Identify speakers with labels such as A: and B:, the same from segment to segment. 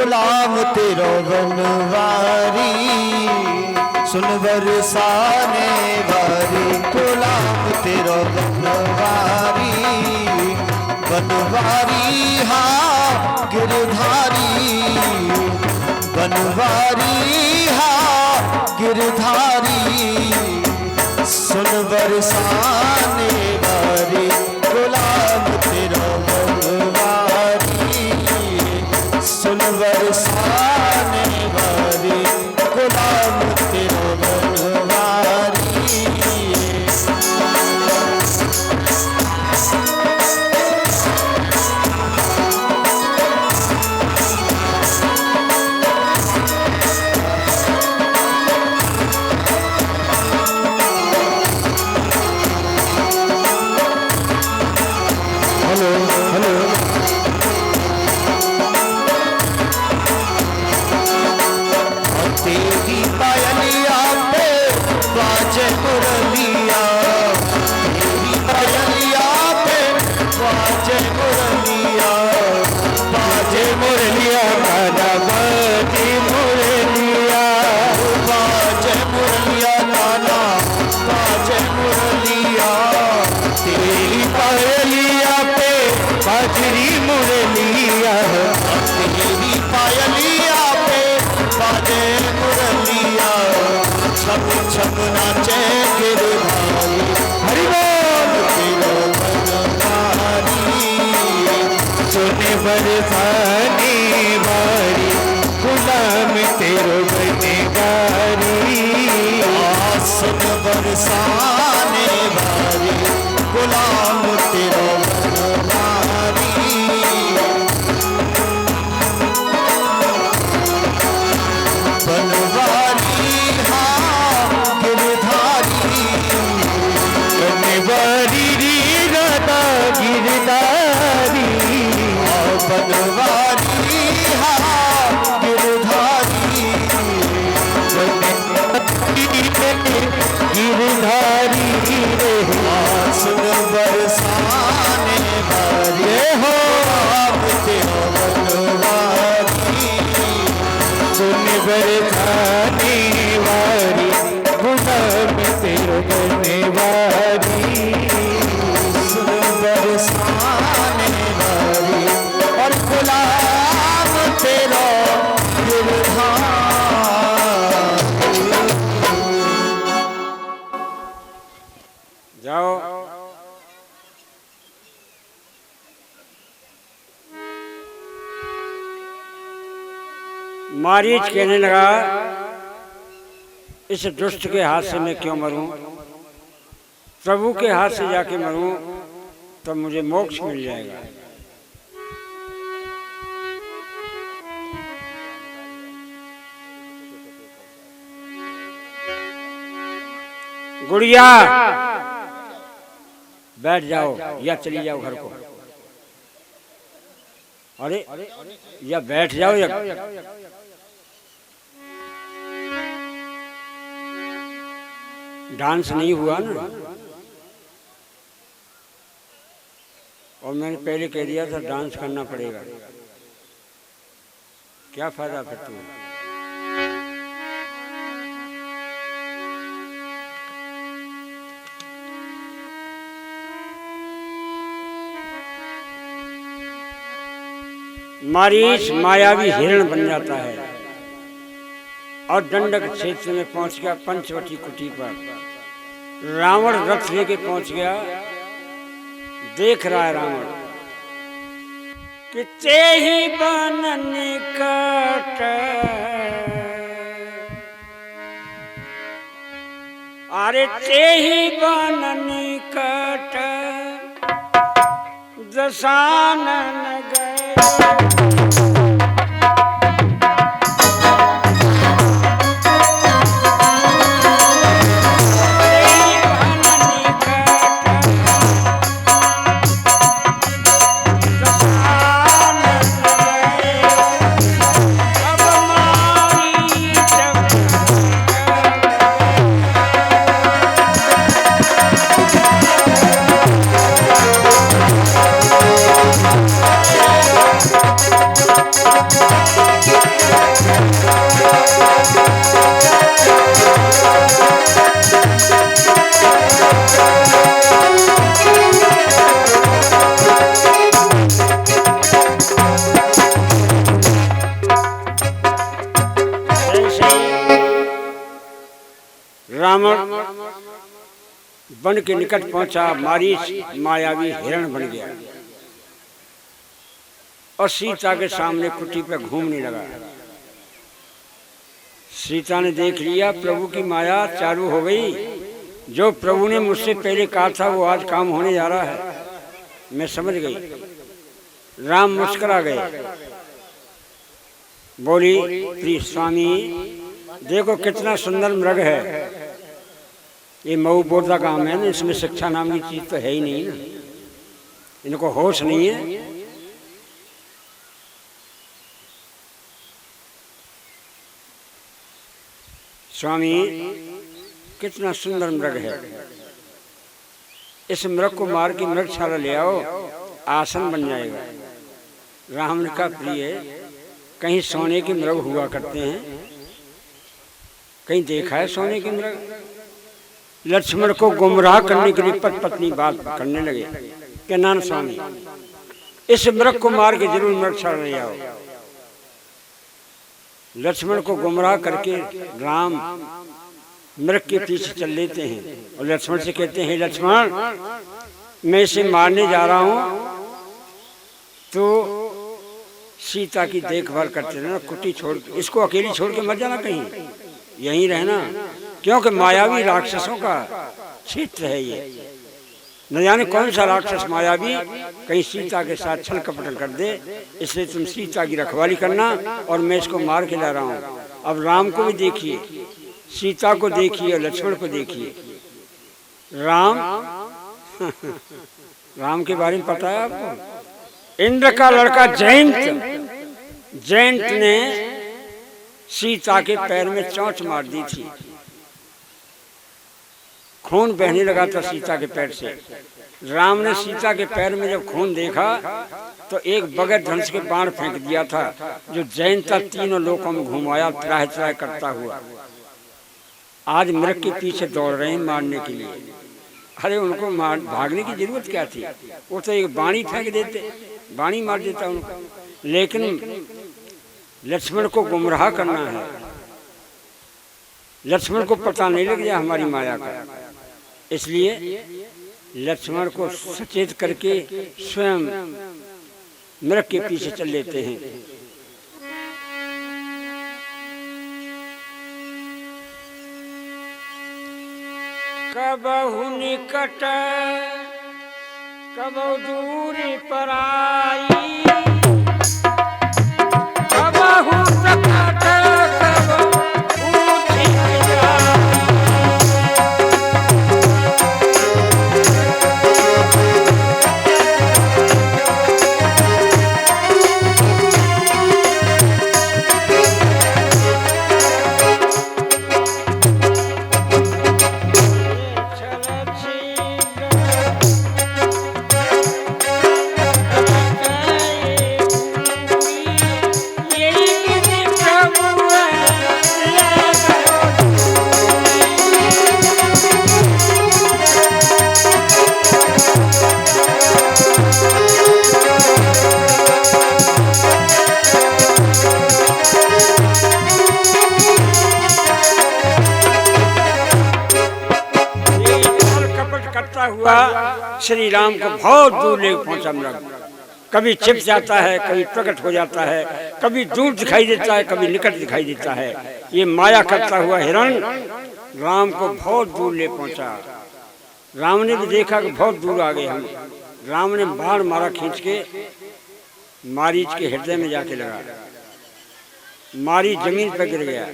A: गुलाम तेरो बनवारी सुन बरसाने वारी, गुलाम तेरो बनवारी बनवारी हाँ गिरधारी, बनवारी हाँ गिरधारी सुन बरसाने वारी, गुलाम तेरो बनवारी सुन बरसाने वारी, गुलाम तेरो बनवारी। हेलो हेलो तेरी पायलिया पे बाजे मुरलिया, तेरी पायलिया पे बाजे मुरलिया, बाजे मुरलिया नाना बाजे मुरलिया, बाजे मुरलिया नाना बाजे मुरलिया, तेरी पायलिया पे बाजरी मुरलिया, तेरी पायलिया पे बाजे मुरलिया, छप छप नाचे गिरधारी, हरि बोल तेरो बनवारी सुने बरसाने वारी, गुलाम तेरो बनवारी सुन बरसाने वारी, गुलाम तेरो बनवारी। बनवारी हाँ गिरधारी, बनवारी री राधा गिरधारी, बनवारी हाँ गिरधारी, गिरधारी रे सुन बरसाने वारी हो आप तेरो बनवारी सुन बरसाने वारी, गुलाम तेरो बनवारी सुन बरसाने वारी, और गुलाम तेरो गिरधारी।
B: जाओ मारीच कहने लगा इस दुष्ट के हाथ से मैं क्यों मरूं, प्रभु के हाथ से जाके मरूं तो मुझे मोक्ष मिल जाएगा। गुड़िया बैठ जाओ या चली जाओ घर को, अरे या बैठ जाओ या डांस नहीं हुआ ना, और मैंने पहले कह दिया था डांस करना पड़ेगा, क्या फायदा फिर तुम्हें। मारीच मायावी हिरण बन जाता है और दंडक क्षेत्र में पहुंच गया पंचवटी कुटी पर। रावण रथ लेके पहुंच गया, देख रहा है रावण कि तेहि बन निकट, अरे तेहि बन निकट दशानन गए। रावण वन के निकट पहुंचा, मारीच मायावी हिरण बन गया और सीता के सामने कुटी पर घूमने लगा। सीता ने देख लिया प्रभु की माया चालू हो गई। जो प्रभु ने मुझसे पहले कहा था वो आज काम होने जा रहा है, मैं समझ गई। राम मुस्कुरा गए, बोली प्रिय स्वामी देखो कितना सुंदर मृग है। ये मऊ बोलता काम है ना, इसमें शिक्षा नाम की चीज तो है ही नहीं ना, इनको होश नहीं है। स्वामी कितना सुंदर मृग है, इस मृग को मार के मृगशाला ले आओ, आसन बन जाएगा। राम ने कहा प्रिय कहीं सोने के मृग हुआ करते हैं, कहीं देखा है सोने के मृग? लक्ष्मण को गुमराह करने के लिए पति पत्नी बात करने लगे कि नान स्वामी इस मृग को मार के जरूर मृगशाला ले आओ। लक्ष्मण को गुमराह करके राम मृग के पीछे चल लेते हैं और लक्ष्मण से कहते हैं लक्ष्मण मैं इसे मारने जा रहा हूं, तो सीता की देखभाल करते रहना, कुटी छोड़ के इसको अकेली छोड़ के मत जाना, कहीं यहीं रहना, क्योंकि मायावी राक्षसों का क्षेत्र है ये। न जाने कौन सा राक्षस मायावी कहीं सीता के साथ छल कपट कर दे, इसलिए तुम सीता की रखवाली करना और मैं इसको मार के ला रहा हूँ। अब राम को भी देखिए, सीता को देखिए और लक्ष्मण को देखिए। राम के बारे में पता है आपको? इंद्र का लड़का जयंत ने सीता के पैर में चोंच मार दी थी, खून बहने लगा था सीता के पैर से। राम ने सीता के पैर में जब खून देखा तो एक बगैर धनुष के बाण फेंक दिया था, जो जयंत तीनों लोकों में घुमाया त्राह त्राह करता हुआ। आज मृग के पीछे दौड़ रहे हैं मारने के लिए। अरे उनको भागने की जरूरत क्या थी? वो तो एक बाणी फेंक देते, बाणी मार देता उनको। लेकिन लक्ष्मण को गुमराह करना है, लक्ष्मण को पता नहीं लग जाए हमारी माया का, इसलिए लक्ष्मण को सचेत करके स्वयं मृग के पीछे चल लेते हैं। कबहु निकट कबहु दूरी पर आई, कबहु सकट कबहु ऊंची जाई। श्री राम को बहुत दूर ले पहुंचा मृग। कभी छिप जाता है, कभी प्रकट हो जाता है, कभी दूर दिखाई देता है, कभी निकट दिखाई देता है। ये माया करता हुआ हिरण राम को बहुत दूर ले पहुंचा। राम ने भी देखा कि बहुत दूर आ गए हम। राम ने बाण मारा खींच के, मारीच के हृदय में जाके लगा, मारी जमीन पर गिर गया।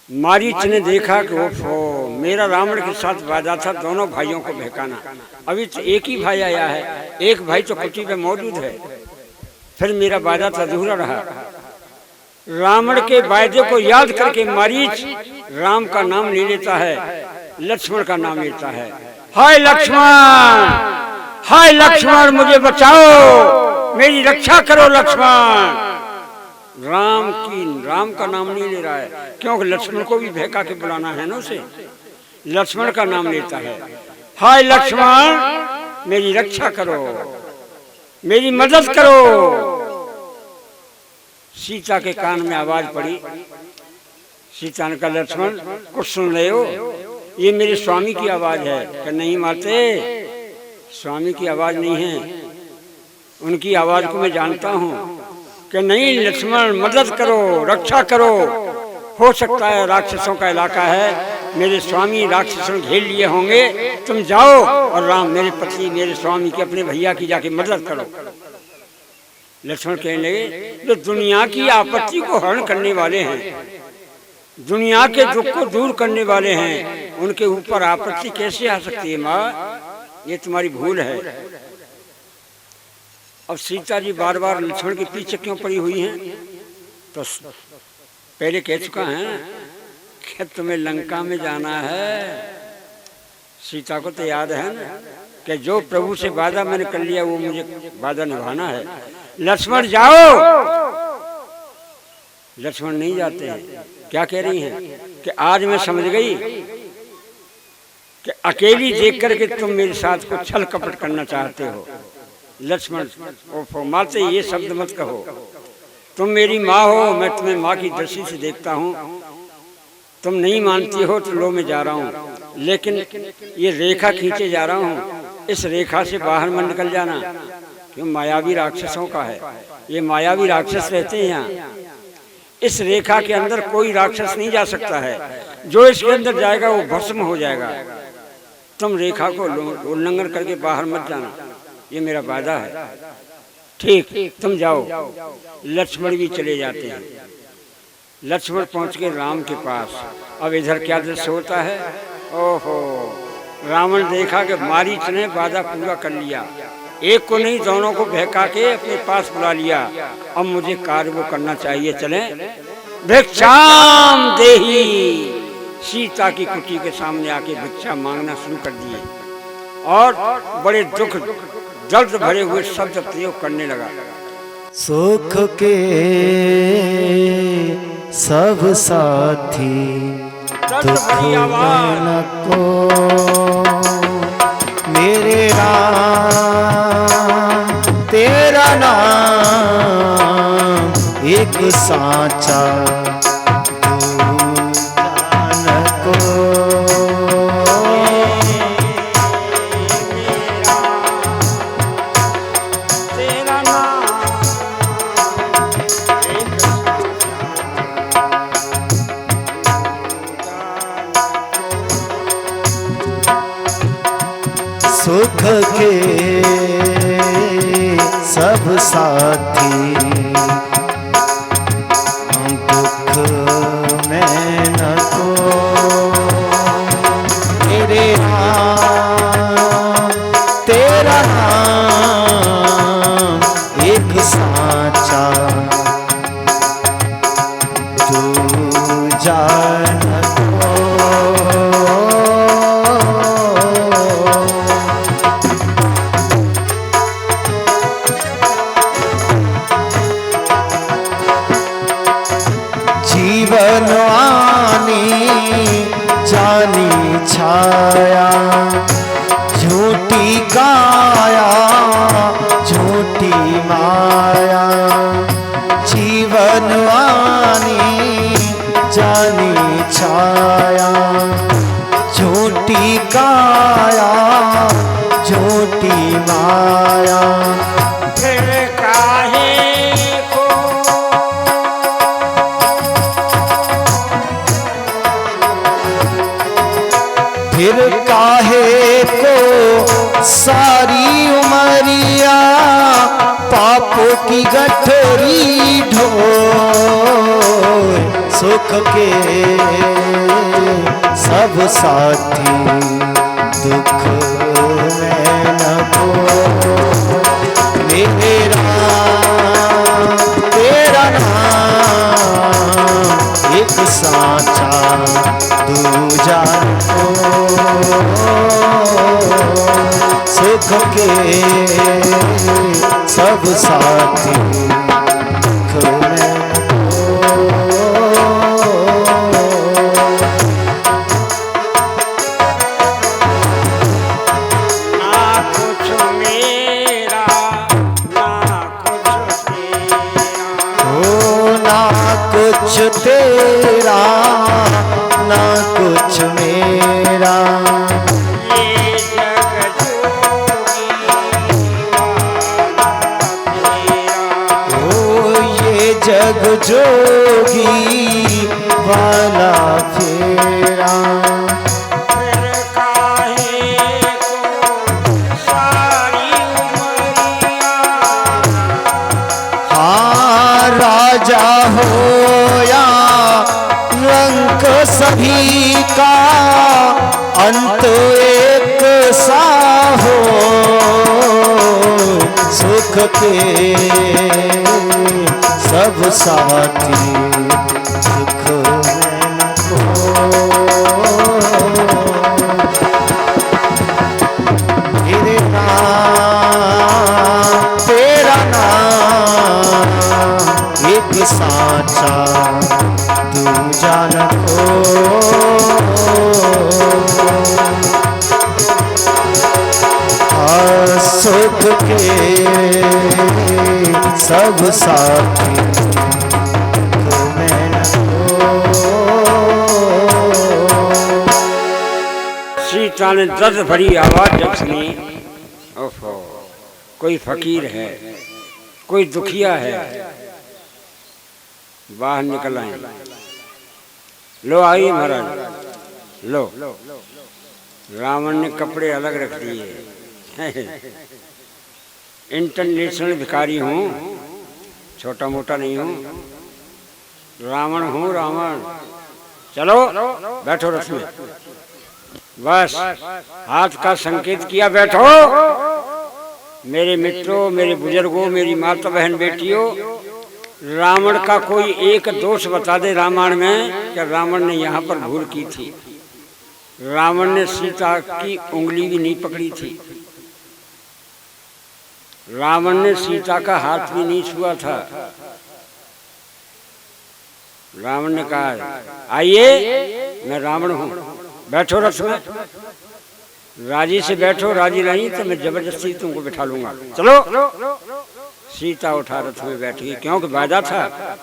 B: मारीच ने देखा कि ओफो, मेरा रावण के साथ वादा था दोनों भाइयों को बहकाना, अभी तो एक ही भाई आया है, एक भाई तो कुटी पे मौजूद है, फिर मेरा वादा तो अधूरा रहा। रावण के वायदे को याद करके मारीच राम का नाम नहीं लेता है, लक्ष्मण का नाम लेता है। हाय लक्ष्मण, हाय लक्ष्मण, मुझे बचाओ, मेरी रक्षा करो लक्ष्मण। राम का नाम नहीं ले रहा है, क्योंकि लक्ष्मण को भी बहका के बुलाना है ना उसे। लक्ष्मण का नाम लेता है, हाय लक्ष्मण मेरी रक्षा करो। मेरी मदद करो। सीता के कान में आवाज पड़ी। सीता ने कहा लक्ष्मण कुछ सुन रहे हो? ये मेरे स्वामी की आवाज है। कि नहीं माते, स्वामी की आवाज नहीं है, उनकी आवाज को मैं जानता हूँ। कि नहीं लक्ष्मण मदद करो, रक्षा करो, हो सकता है राक्षसों का इलाका है, मेरे स्वामी राक्षसों घेर लिए होंगे, तुम जाओ और राम मेरे पति मेरे स्वामी के अपने भैया की जाके मदद करो। लक्ष्मण कहने लगे जो दुनिया की आपत्ति को हरण करने वाले हैं, दुनिया के दुख को दूर करने वाले हैं, उनके ऊपर आपत्ति कैसे आ सकती है माँ? ये तुम्हारी भूल है। अब सीता जी बार बार लक्ष्मण के पीछे क्यों पड़ी हुई हैं? तो पहले कह चुका है कि तुम्हें लंका में जाना है। सीता को तो याद है ना कि जो प्रभु से वादा मैंने कर लिया वो मुझे वादा निभाना है। लक्ष्मण जाओ। लक्ष्मण नहीं जाते हैं। क्या कह रही हैं कि आज मैं समझ गई कि अकेली देख करके तुम मेरे साथ को छल कपट करना चाहते हो। लक्ष्मण ओफो माते ये शब्द मत कहो, तुम मेरी माँ हो, मैं तुम्हें माँ की दृष्टि से देखता हूँ। तुम नहीं मानती हो तो लो मैं जा रहा हूँ, लेकिन ये रेखा खींचे जा रहा हूँ, इस रेखा से बाहर मत निकल जाना, क्यों मायावी राक्षसों का है। ये मायावी राक्षस रहते हैं यहाँ। इस रेखा के अंदर कोई राक्षस नहीं जा सकता है, जो इसके अंदर जाएगा वो भस्म हो जाएगा। तुम रेखा को उल्लंघन करके बाहर मत जाना, ये मेरा वादा है। ठीक, तुम जाओ। लक्ष्मण भी चले जाते हैं। लक्ष्मण पहुंच गए राम के पास। अब इधर क्या दृश्य होता है? ओहो, रावण देखा कि मारीच ने वादा पूरा कर लिया, एक को नहीं दोनों को बहका के अपने पास बुला लिया। अब मुझे कार्य वो करना चाहिए, चलें। भिक्षाम देही, सीता की कुटी के सामने आके भिक्षा मांगना शुरू कर दिए और बड़े दुख दर्द भरे हुए शब्द प्रयोग करने लगा।
A: सुख के सब साथी दुख न को, मेरे राम तेरा नाम एक साचा न को। सुख के सब साथी दुख में न को, मेरे राम तेरा नाम एक साचा तू जान छाया, झूठी काया झूठी माया, जीवन वानी जानी छाया, झूठी काया झूठी माया।
B: फिर काहे को
A: फिर काहे को सारी उमरिया पाप की गठरी ढोए, सुख के सब साथी दुख में न को, मेरे राम तेरा नाम एक साचा दूजा को, सुख के सब साथी दुख में
B: ना कुछ मेरा
A: के सब साथी दुख में न मेरे नाम तेरा नाम एक साचा तू जान को सुख के सब साथी तुम्हें न हो।
B: सीता ने दर्द भरी आवाज जब सुनी, ओफो, कोई फकीर है, कोई दुखिया है, बाहर निकल आए। लो आई महाराज, लो। रावण ने कपड़े अलग रख दिए। इंटरनेशनल भिखारी हूँ, छोटा मोटा नहीं हूँ, रावण हूँ, रावण। चलो बैठो रथ में। बस हाथ का संकेत किया, बैठो। मेरे मित्रों, मेरे बुजुर्गों, मेरी माता बहन बेटियों, रावण का कोई एक दोष बता दे रामायण में कि रावण ने यहाँ पर भूल की थी। रावण ने सीता की उंगली भी नहीं पकड़ी थी, रावण ने सीता का हाथ भी नहीं छुआ था। रावण ने कहा, आइए मैं रावण हूं, बैठो रथ में। राजी से बैठो, राजी नहीं तो मैं जबरदस्ती तुमको बिठा लूंगा। चलो। सीता उठा रथ में बैठ गई, क्योंकि वादा था,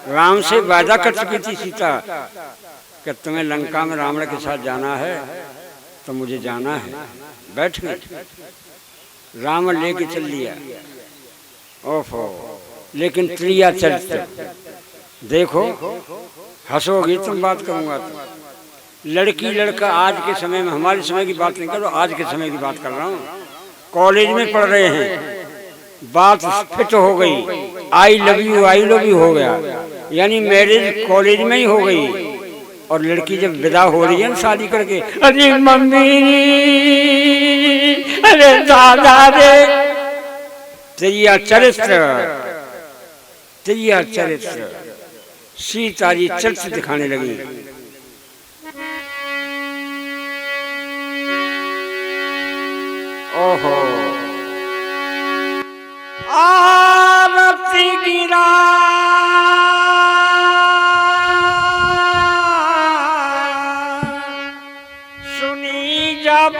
B: राम से वादा कर चुकी थी सीता कि तुम्हें लंका में रावण के साथ जाना है तो मुझे जाना है। बैठ गई, रावण लेके चल लिया। ओफो, लेकिन प्रिया चरित्र देखो, हंसोगी तुम, बात करूंगा तो। लड़की लड़का आज के समय में, हमारे समय की बात नहीं कर रहा हूं, आज के समय की बात कर रहा हूँ। कॉलेज में पढ़ रहे हैं, बात फिट हो गई, आई लव यू हो गया, यानी मैरिज कॉलेज में ही हो गई। और लड़की जब विदा हो रही है ना शादी करके, अरे मम्मी, अरे दादा रे, तेरिया चरित्र सीता जी चरित्र दिखाने लगी। ओहो, आरती गिरा सुनी जब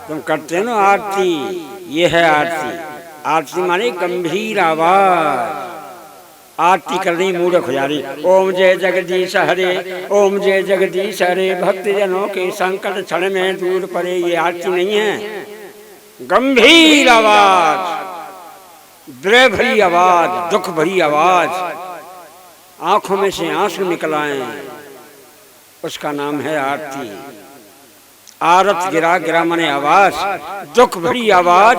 B: तुम करते हो ना आरती, ये है आरती। आरती माने गंभीर आवाज, आरती कर रही मूर्ख हो जा रही। ओम जय जगदीश हरे, ओम जय जगदीश हरे, भक्त जनों के संकट क्षण में दूर पड़े। ये आरती नहीं है, गंभीर आवाज, द्रय भरी आवाज, दुख भरी आवाज, आंखों में से आंसू निकल आए, उसका नाम है आरती। आरत गिरा गिरा माने आवाज, दुख भरी आवाज।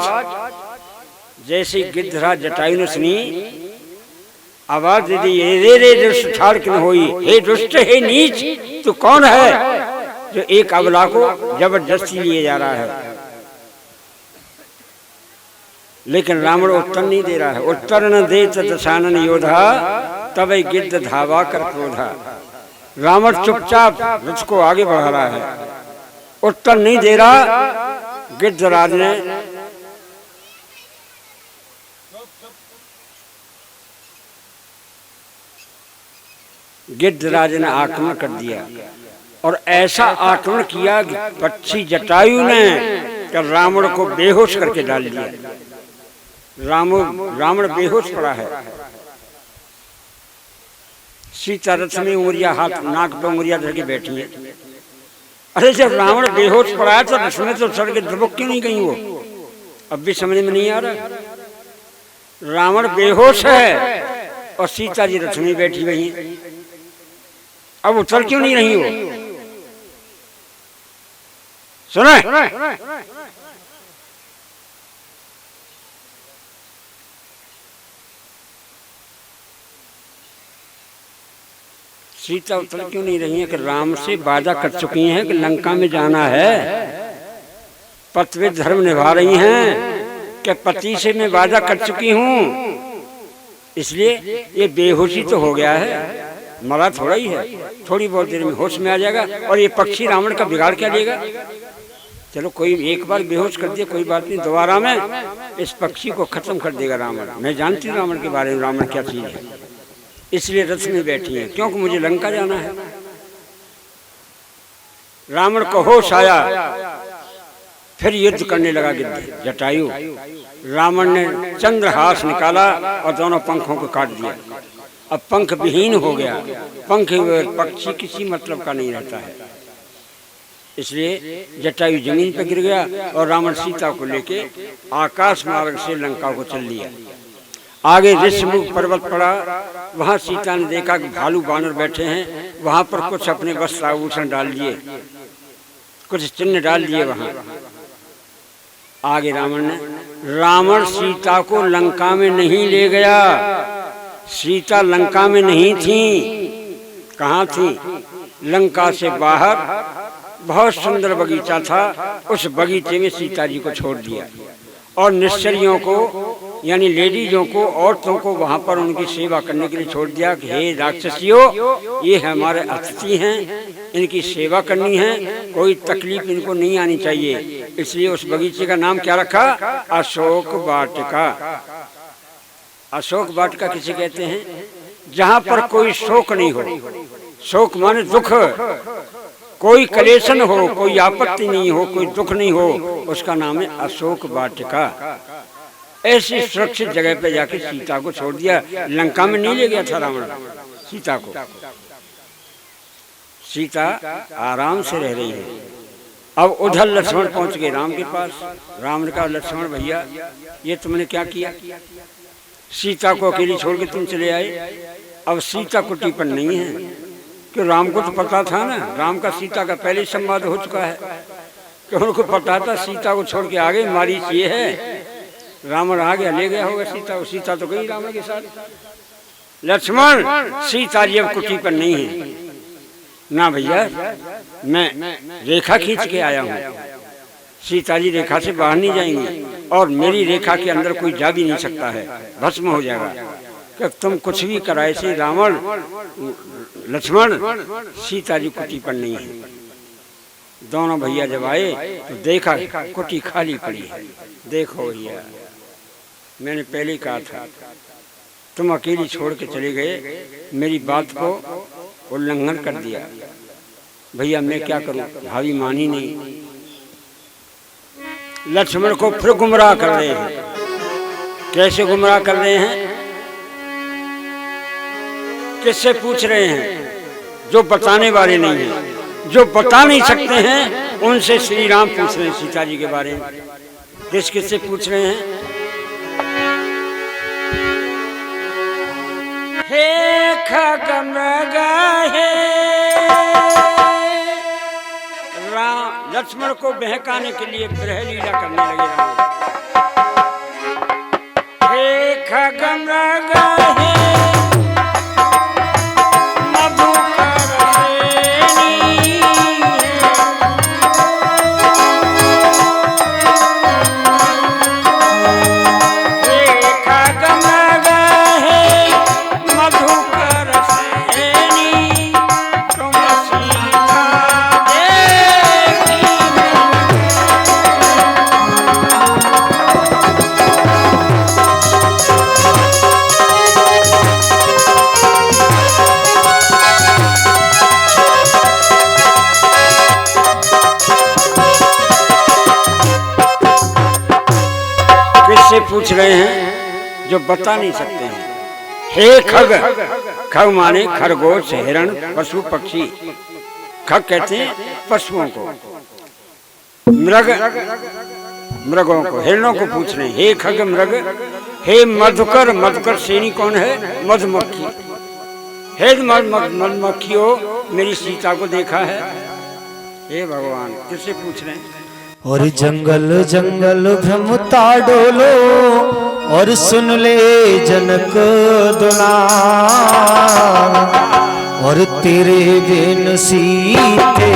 B: जैसे गिद्धराज जटायु ने सुनी, आवाज दे दी, रे रे दुष्ट ठाड़ क्यों होई, हे दुष्ट हे नीच, तू कौन है जो एक अबला को जबरदस्ती लिए जा रहा है। लेकिन रावण उत्तर नहीं दे रहा है। उत्तर न दे दशानन योधा, तब गिद्ध धावा कर क्रोधा। रावण चुपचाप रथ को आगे बढ़ा रहा है, उत्तर नहीं दे रहा। गिद्धराज ने आक्रमण कर दिया, और ऐसा आक्रमण किया कि पक्षी जटायु ने कि रावण को बेहोश करके डाल दिया। रावण बेहोश पड़ा है। सीता रथ में उंगलियां, हाथ नाक पे उंगलियां धर के बैठी है। अरे जब रावण बेहोश पड़ा है तो रथ में तो सड़ के दुबक क्यों नहीं गई वो? अब भी समझ में नहीं आ रहा। रावण बेहोश है और सीता जी रथ में बैठी हुई है, अब उतर क्यों नहीं रही वो? सुने, सीता उतर क्यों नहीं रही है? कि राम से वादा कर चुकी हैं कि लंका में जाना है, पतिव्रत धर्म निभा रही हैं कि पति से मैं वादा कर चुकी हूं, इसलिए ये बेहोशी तो हो गया है, मरा थोड़ा ही है, थोड़ी बहुत देर में होश में आ जाएगा। और ये पक्षी रावण का बिगाड़ क्या देगा? चलो कोई एक बार बेहोश कर दिया, कोई बात नहीं, दोबारा में इस पक्षी को खत्म कर देगा रावण। मैं जानती हूँ रावण के बारे में, रावण क्या चीज है, इसलिए रथ में बैठी है, क्योंकि मुझे लंका जाना है। रावण को होश आया, फिर युद्ध करने लगा गिद्ध जटायु। रावण ने चंद्रहास निकाला और दोनों पंखों को काट दिया। अब पंख विहीन हो गया, पंख पक्षी किसी मतलब का नहीं रहता है, इसलिए जटायु जमीन पर गिर गया और रावण सीता को लेके आकाश मार्ग से लंका को चल लिया। आगे ऋषमुख पर्वत पड़ा, वहां सीता ने देखा कि भालू बानर बैठे हैं, वहां पर कुछ अपने वस्त्र आभूषण डाल दिए, कुछ चिन्ह डाल दिए वहां। आगे रावण सीता को लंका में नहीं ले गया। सीता लंका में नहीं थी। कहाँ थी? लंका से बाहर बहुत सुंदर बगीचा था, उस बगीचे में सीता जी को छोड़ दिया और निश्चरियों को यानी लेडीजों को, औरतों को वहां पर उनकी सेवा करने के लिए छोड़ दिया कि हे राक्षसियों, ये हमारे अतिथि हैं, इनकी सेवा करनी है, कोई तकलीफ इनको नहीं आनी चाहिए। इसलिए उस बगीचे का नाम क्या रखा? अशोक वाटिका। अशोक वाटिका किसे कहते हैं? जहाँ पर कोई शोक नहीं हो। शोक माने दुख, कोई कलेशन हो, कोई आपत्ति नहीं हो, कोई दुख नहीं हो, उसका नाम है अशोक वाटिका। ऐसी सुरक्षित जगह पे जाके सीता को छोड़ दिया। लंका में नहीं ले गया था रावण सीता को। सीता आराम से रह रही है। अब उधर लक्ष्मण पहुंच गए राम के पास। राम ने कहा, लक्ष्मण भैया, ये तुमने क्या किया? सीता को अकेली छोड़ के तुम चले आए। अब सीता कुटी पर नहीं है, कि राम को तो पता था ना, राम का सीता का पहले संवाद हो चुका है, कि उनको पता था सीता को छोड़ के आगे मारीच ये है। रावण आ गया, ले गया होगा सीता को। सीता तो गई रावण के साथ। लक्ष्मण, सीता जी अब कुटी पर नहीं है ना भैया, मैं रेखा खींच के आया हूँ। सीता जी रेखा से बाहर नहीं जाएंगी और मेरी रेखा के अंदर कोई जा भी नहीं सकता है, भस्म हो जाएगा। कि तुम कुछ भी कराए से रावण, लक्ष्मण, सीता जी कुटी पर नहीं है। दोनों भैया जब आए तो देखा कुटी खाली पड़ी है। देखो भैया, मैंने पहले कहा था, तुम अकेली छोड़ के चले गए, मेरी बात को उल्लंघन कर दिया। भैया मैं क्या करूं, भाभी मानी नहीं। लक्ष्मण को फिर गुमराह कर रहे हैं। कैसे गुमराह कर रहे हैं? किससे पूछ रहे हैं? जो बताने वाले नहीं हैं, जो बता नहीं सकते हैं, उनसे श्री राम पूछ रहे हैं सीता जी के बारे में। किससे पूछ रहे हैं? हे खगमृग हे राम, लक्ष्मण को बहकाने के लिए ग्रह लीला करने लगे राम। हे खगमृग हे से पूछ रहे हैं जो बता नहीं सकते हैं। हे खग, खग माने खरगोश, हिरण, पशु पक्षी। खग कहते हैं पशुओं को, मृग मृगों को, हिरणों को पूछ रहे हैं। हे खग मृग हे मधुकर, मधुकर श्रेणी कौन है? मधुमक्खी। हे मधुमक्खियों, मेरी सीता को देखा है? हे भगवान, किससे पूछ रहे हैं?
A: और जंगल जंगल भ्रमता डोलो और सुन ले जनक दुलार, और तेरे बिन सीते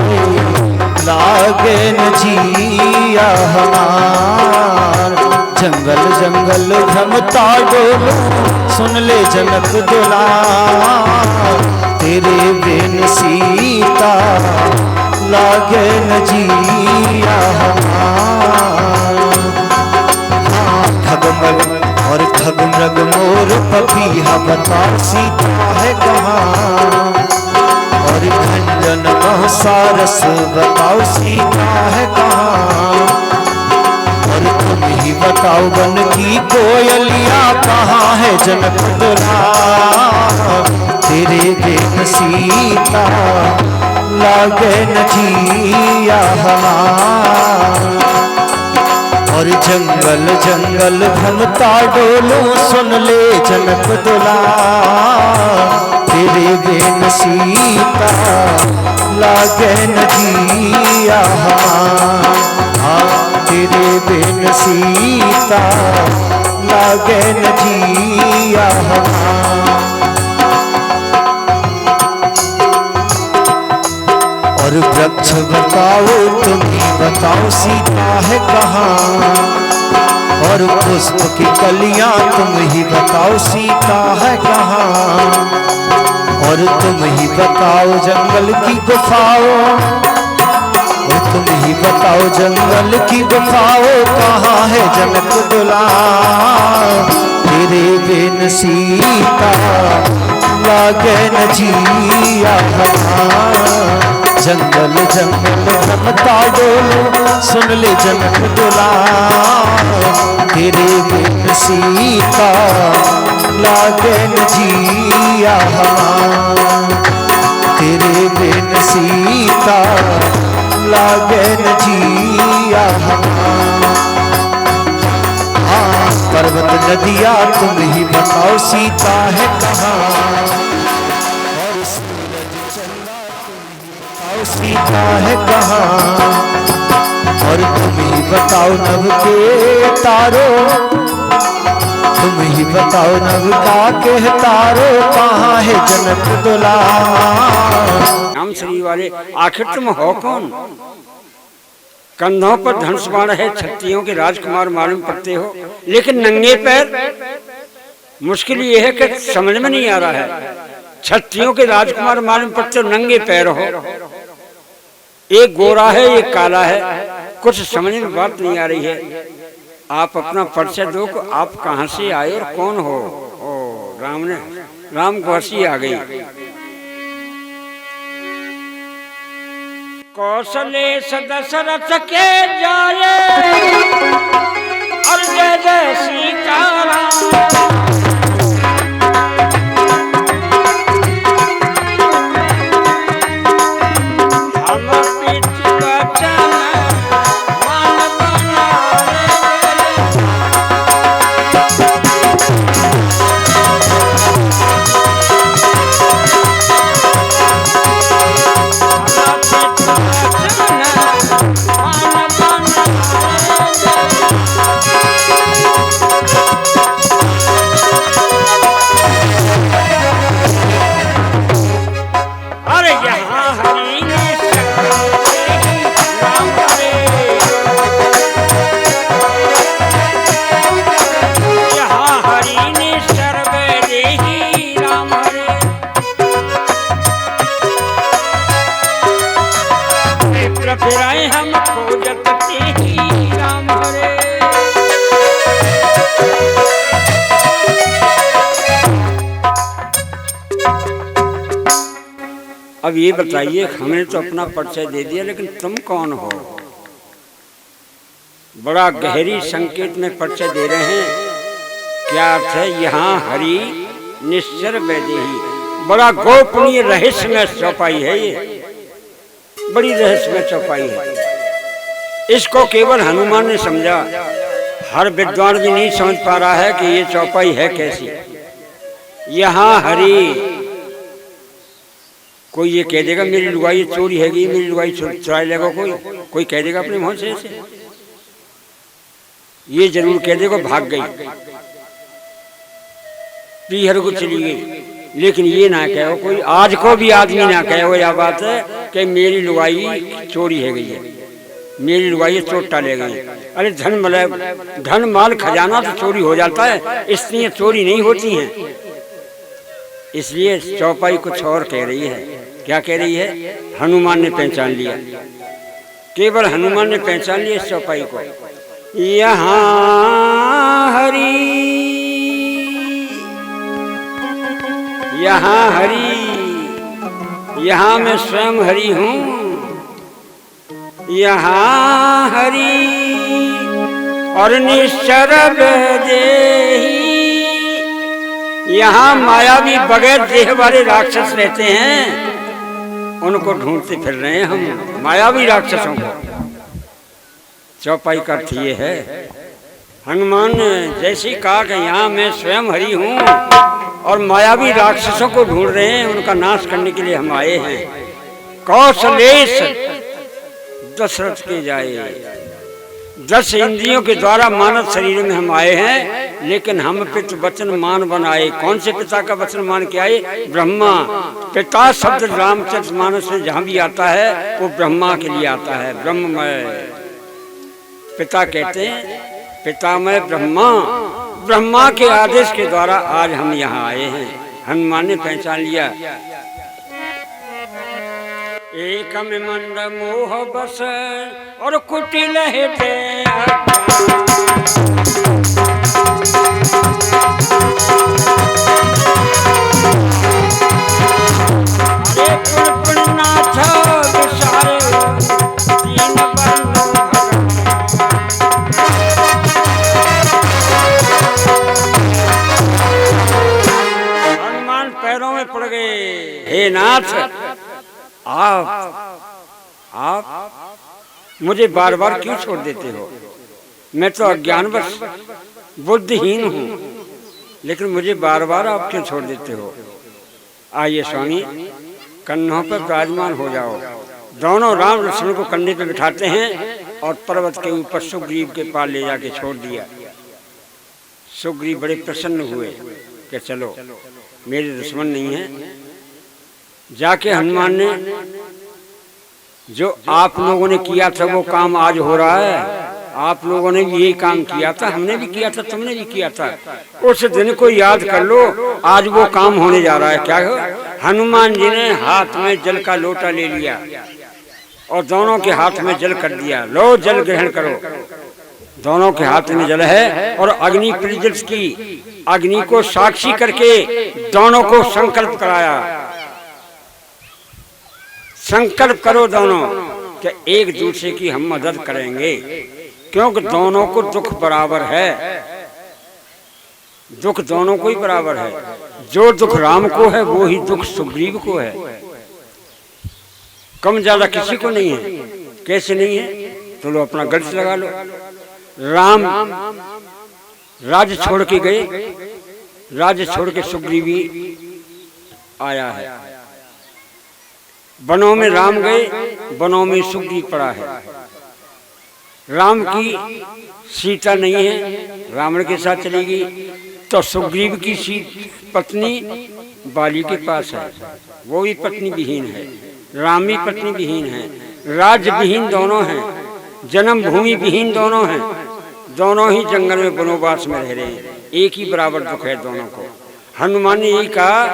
A: लागे न जिया हमार। जंगल जंगल भ्रमता डोलो सुन ले जनक दुलार, तेरे बिन सीता लागे न जिया हमार। हाँ खगमृग और खगमृग मोर पपीहा बता सीता है कहाँ, और खंजन सारस बताओ सीता है कहाँ, और तुम ही बताओ बन की कोयलिया कहाँ है जनक दुलार, तेरे बिन सीता लागे न जिया हमार। और जंगल जंगल भ्रमता डोलो सुन ले जनक दुलार, तेरे बिन सीता लागे न जिया हमार। हाँ तेरे बिन सीता लागे न जिया हमार। और वृक्ष बताओ तुम ही बताओ सीता है कहाँ, और पुष्प की कलियां तुम ही बताओ सीता है कहाँ, और तुम ही बताओ जंगल की गुफाओं, और तुम ही बताओ जंगल की गुफाओं कहाँ है जनक दुलार, तेरे बिन सीता लागे न जिया हमार। जंगल जंगल भ्रमता डोलो सुन ले जनक दुलार, तेरे बिन सीता लागे न जिया हमार। तेरे बिन सीता लागे न जिया हमार। हाँ पर्वत नदिया तुम ही बताओ सीता है कहाँ, सीता है कहाँ, और तुम ही बताओ नभ के तारो, तुम ही बताओ नभ का के तारो कहाँ है जनक दुलार।
B: राम श्री वाले आखिर तुम हो कौन? कंधों पर धनुष बाण है, क्षत्रियों के राजकुमार मालूम पड़ते हो, लेकिन नंगे पैर। मुश्किल ये है कि समझ में नहीं आ रहा है। क्षत्रियों के राजकुमार मालूम पड़ते हो, नंगे पैर हो। एक गोरा है एक काला है, कुछ समझ में बात नहीं आ रही है। आप अपना परिचय दो कि आप कहाँ से आए और कौन हो। ओ राम को हंसी आ गई। कौशलेश दशरथ के जाए और जय जय सीताराम। अब ये बताइए, हमने तो अपना परिचय दे दिया, लेकिन तुम कौन हो? बड़ा गहरी संकेत में परिचय दे रहे हैं। क्या अर्थ है? यहाँ हरि निश्चर वैदेही। बड़ा गोपनीय रहस्यमय चौपाई है ये, बड़ी रहस्यमय चौपाई है। इसको केवल हनुमान ने समझा, हर विद्वान भी नहीं समझ पा रहा है कि ये चौपाई है कैसी। यहाँ हरि, कोई ये कह देगा मेरी लुगाई चोरी हैगी, मेरी लुगाई चुरा लेगा, कोई कह देगा अपने मुंह से ऐसे? ये जरूर कह देगा भाग गई, पीहर को चली गई, लेकिन ये ना कहो कोई, आज को भी आदमी ना कहो यह बात है कि मेरी लुगाई चोरी है गई है, मेरी लुगाई चोटा ले गई। अरे धन माल खजाना तो चोरी हो जाता है, इसलिए चोरी नहीं होती हैं। इसलिए चौपाई कुछ और कह रही है। क्या कह रही है? हनुमान ने पहचान लिया, केवल हनुमान ने पहचान लिया इस चौपाई को। यहाँ हरि, यहाँ हरि, यहाँ मैं स्वयं हरि हूँ। यहाँ हरि और निश्चर वैदेही। यहाँ मायावी बगैर देह वाले राक्षस रहते हैं, उनको ढूंढते फिर रहे हैं हम, मायावी राक्षसों को। चौपाई का अर्थ ये है, हनुमान ने जैसे कहा कि यहाँ मैं स्वयं हरि हूँ और मायावी राक्षसों को ढूंढ रहे हैं, उनका नाश करने के लिए हम आए हैं। कौशलेश दशरथ के जाए, 10 इंद्रियों के द्वारा मानव शरीर में हम आए हैं, लेकिन हम पिता वचन मान बनाए। कौन से पिता का वचन मान के आए? ब्रह्मा। पिता शब्द रामचरितमानस में जहाँ भी आता है वो ब्रह्मा के लिए आता है, ब्रह्ममय। पिता कहते हैं पितामय ब्रह्मा, ब्रह्मा के आदेश के द्वारा आज हम यहाँ आए हैं। हनुमान ने पहचान लिया। एकम मंद मोह बस और कुटिल हृदय, अरे पुरनाथ विसारे दीन बंधु भगवान। हनुमान पैरों में पड़ गए। हे नाथ, आप मुझे बार बार क्यों छोड़ देते हो? मैं तो अज्ञानवश बुद्धिहीन हूँ, लेकिन मुझे बार बार आप क्यों छोड़ देते हो? आइए स्वामी, कन्नों पर विराजमान हो जाओ। दोनों राम लक्ष्मण को कंधे पे बिठाते हैं और पर्वत के ऊपर सुग्रीव के पास ले जाके छोड़ दिया। सुग्रीव बड़े प्रसन्न हुए कि चलो मेरे दुश्मन नहीं है। जाके हनुमान ने जो आप लोगों ने किया था वो काम आज हो रहा है। आप लोगों ने भी यही काम किया था, हमने भी किया था, तुमने भी किया था। उस दिन को याद कर लो, आज वो काम होने जा रहा है। क्या हो? हनुमान जी ने हाथ में जल का लोटा ले लिया और दोनों के हाथ में जल कर दिया। लो जल ग्रहण करो। दोनों के हाथ में जल है और अग्नि प्रज्वलित की। अग्नि को साक्षी करके दोनों को संकल्प कराया। संकल्प करो दोनों कि एक दूसरे की हम मदद करेंगे, क्योंकि दोनों को दुख बराबर है। दुख दोनों को ही बराबर है। जो दुख राम को है वो ही दुख सुग्रीव को है, कम ज्यादा किसी को नहीं है। कैसे नहीं है? तो लो अपना गलत लगा लो। राम राज्य छोड़ के गए, राज्य छोड़ के सुग्रीवी आया है। वनों में राम गए, वनों में सुग्रीव पड़ा है। राम की सीता नहीं है, रावण के साथ चली गई, तो सुग्रीव की पत्नी बाली के पास है, वो भी पत्नी विहीन है। राम भी पत्नी विहीन है, राज्य विहीन दोनों हैं, जन्मभूमि विहीन दोनों हैं। दोनों ही जंगल में वनवास में रह रहे हैं। एक ही बराबर दुख है दोनों को। हनुमान ने यही कहा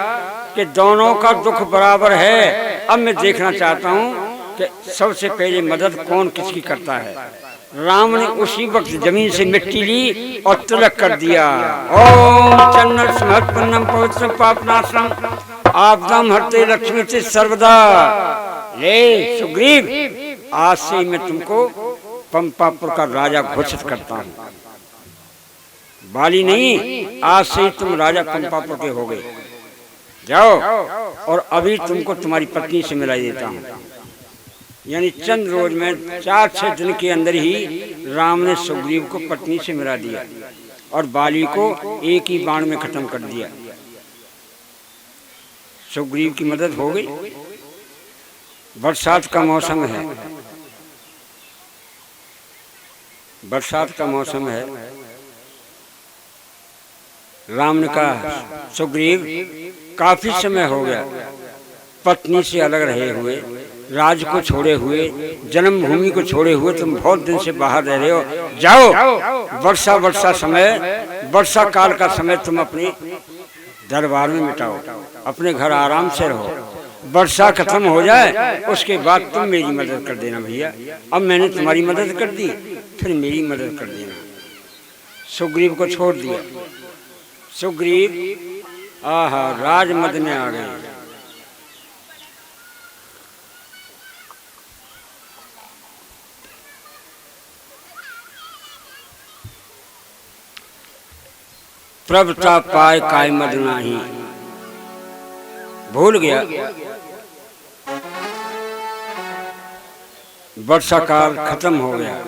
B: कि दोनों का दुख बराबर है। अब मैं देखना चाहता हूँ कि सबसे पहले मदद कौन किसकी करता है। राम ने उसी वक्त जमीन से मिट्टी ली और तिलक कर दिया। ओम चन्नर स्मृत पन्नम पवित्र पापनाशम आपदाम हरते लक्ष्मी से सर्वदा। ले सुग्रीव, आज से ही मैं तुमको पंपापुर का राजा घोषित करता हूँ। बाली नहीं, आज से ही तुम राजा पंपापुर के हो गए। जाओ, और अभी तुमको तुम्हारी पत्नी से मिलाई देता हूँ। यानी चंद रोज में 4-6 दिन के अंदर ही राम ने सुग्रीव को पत्नी से मिला दिया और बाली को एक ही बाण में खत्म कर दिया। सुग्रीव की मदद हो गई। बरसात का मौसम है, बरसात का मौसम है। राम ने कहा, सुग्रीव काफी समय हो गया पत्नी से अलग रहे हुए, राज को छोड़े हुए, जन्मभूमि को छोड़े हुए तुम बहुत दिन से बाहर रह रहे हो। जाओ, वर्षा काल का समय तुम अपने दरबार में बिताओ, अपने घर आराम से रहो। वर्षा खत्म हो जाए उसके बाद तुम मेरी मदद कर देना भैया। अब मैंने तुम्हारी मदद कर दी, फिर मेरी मदद कर देना। सुग्रीव को छोड़ दिया। सुग्रीव आहा राजमद में आ गए। प्रभता पाए काय मद नाही, भूल गया। वर्षा काल खत्म हो गया,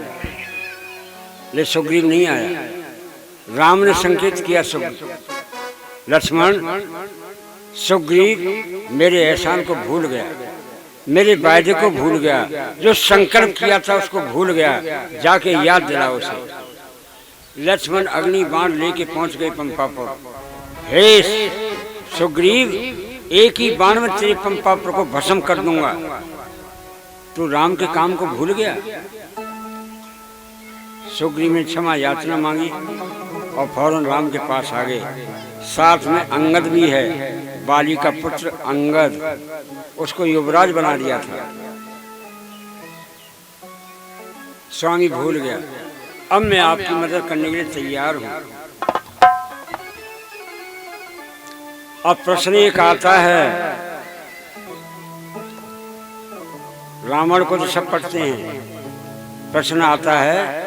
B: ले सुग्रीव नहीं आया। राम ने संकेत किया, लक्ष्मण सुग्रीव मेरे एहसान को भूल गया, मेरे वायदे को भूल गया, जो संकल्प किया था उसको भूल गया, जाके याद दिलाओ उसे। लक्ष्मण अग्नि बाण लेके पहुंच गए पंपापुर। हे सुग्रीव, एक ही बाण में तेरे पंपापुर को भस्म कर दूंगा। तू राम के काम को भूल गया। सुग्रीव ने क्षमा याचना मांगी और फौरन राम के पास आ गए। साथ में अंगद भी है, बाली का पुत्र अंगद, उसको युवराज बना दिया था। स्वामी भूल गया, अब मैं आपकी मदद करने के लिए तैयार हूं। अब प्रश्न एक आता है, रावण को तो सब पढ़ते हैं। प्रश्न आता है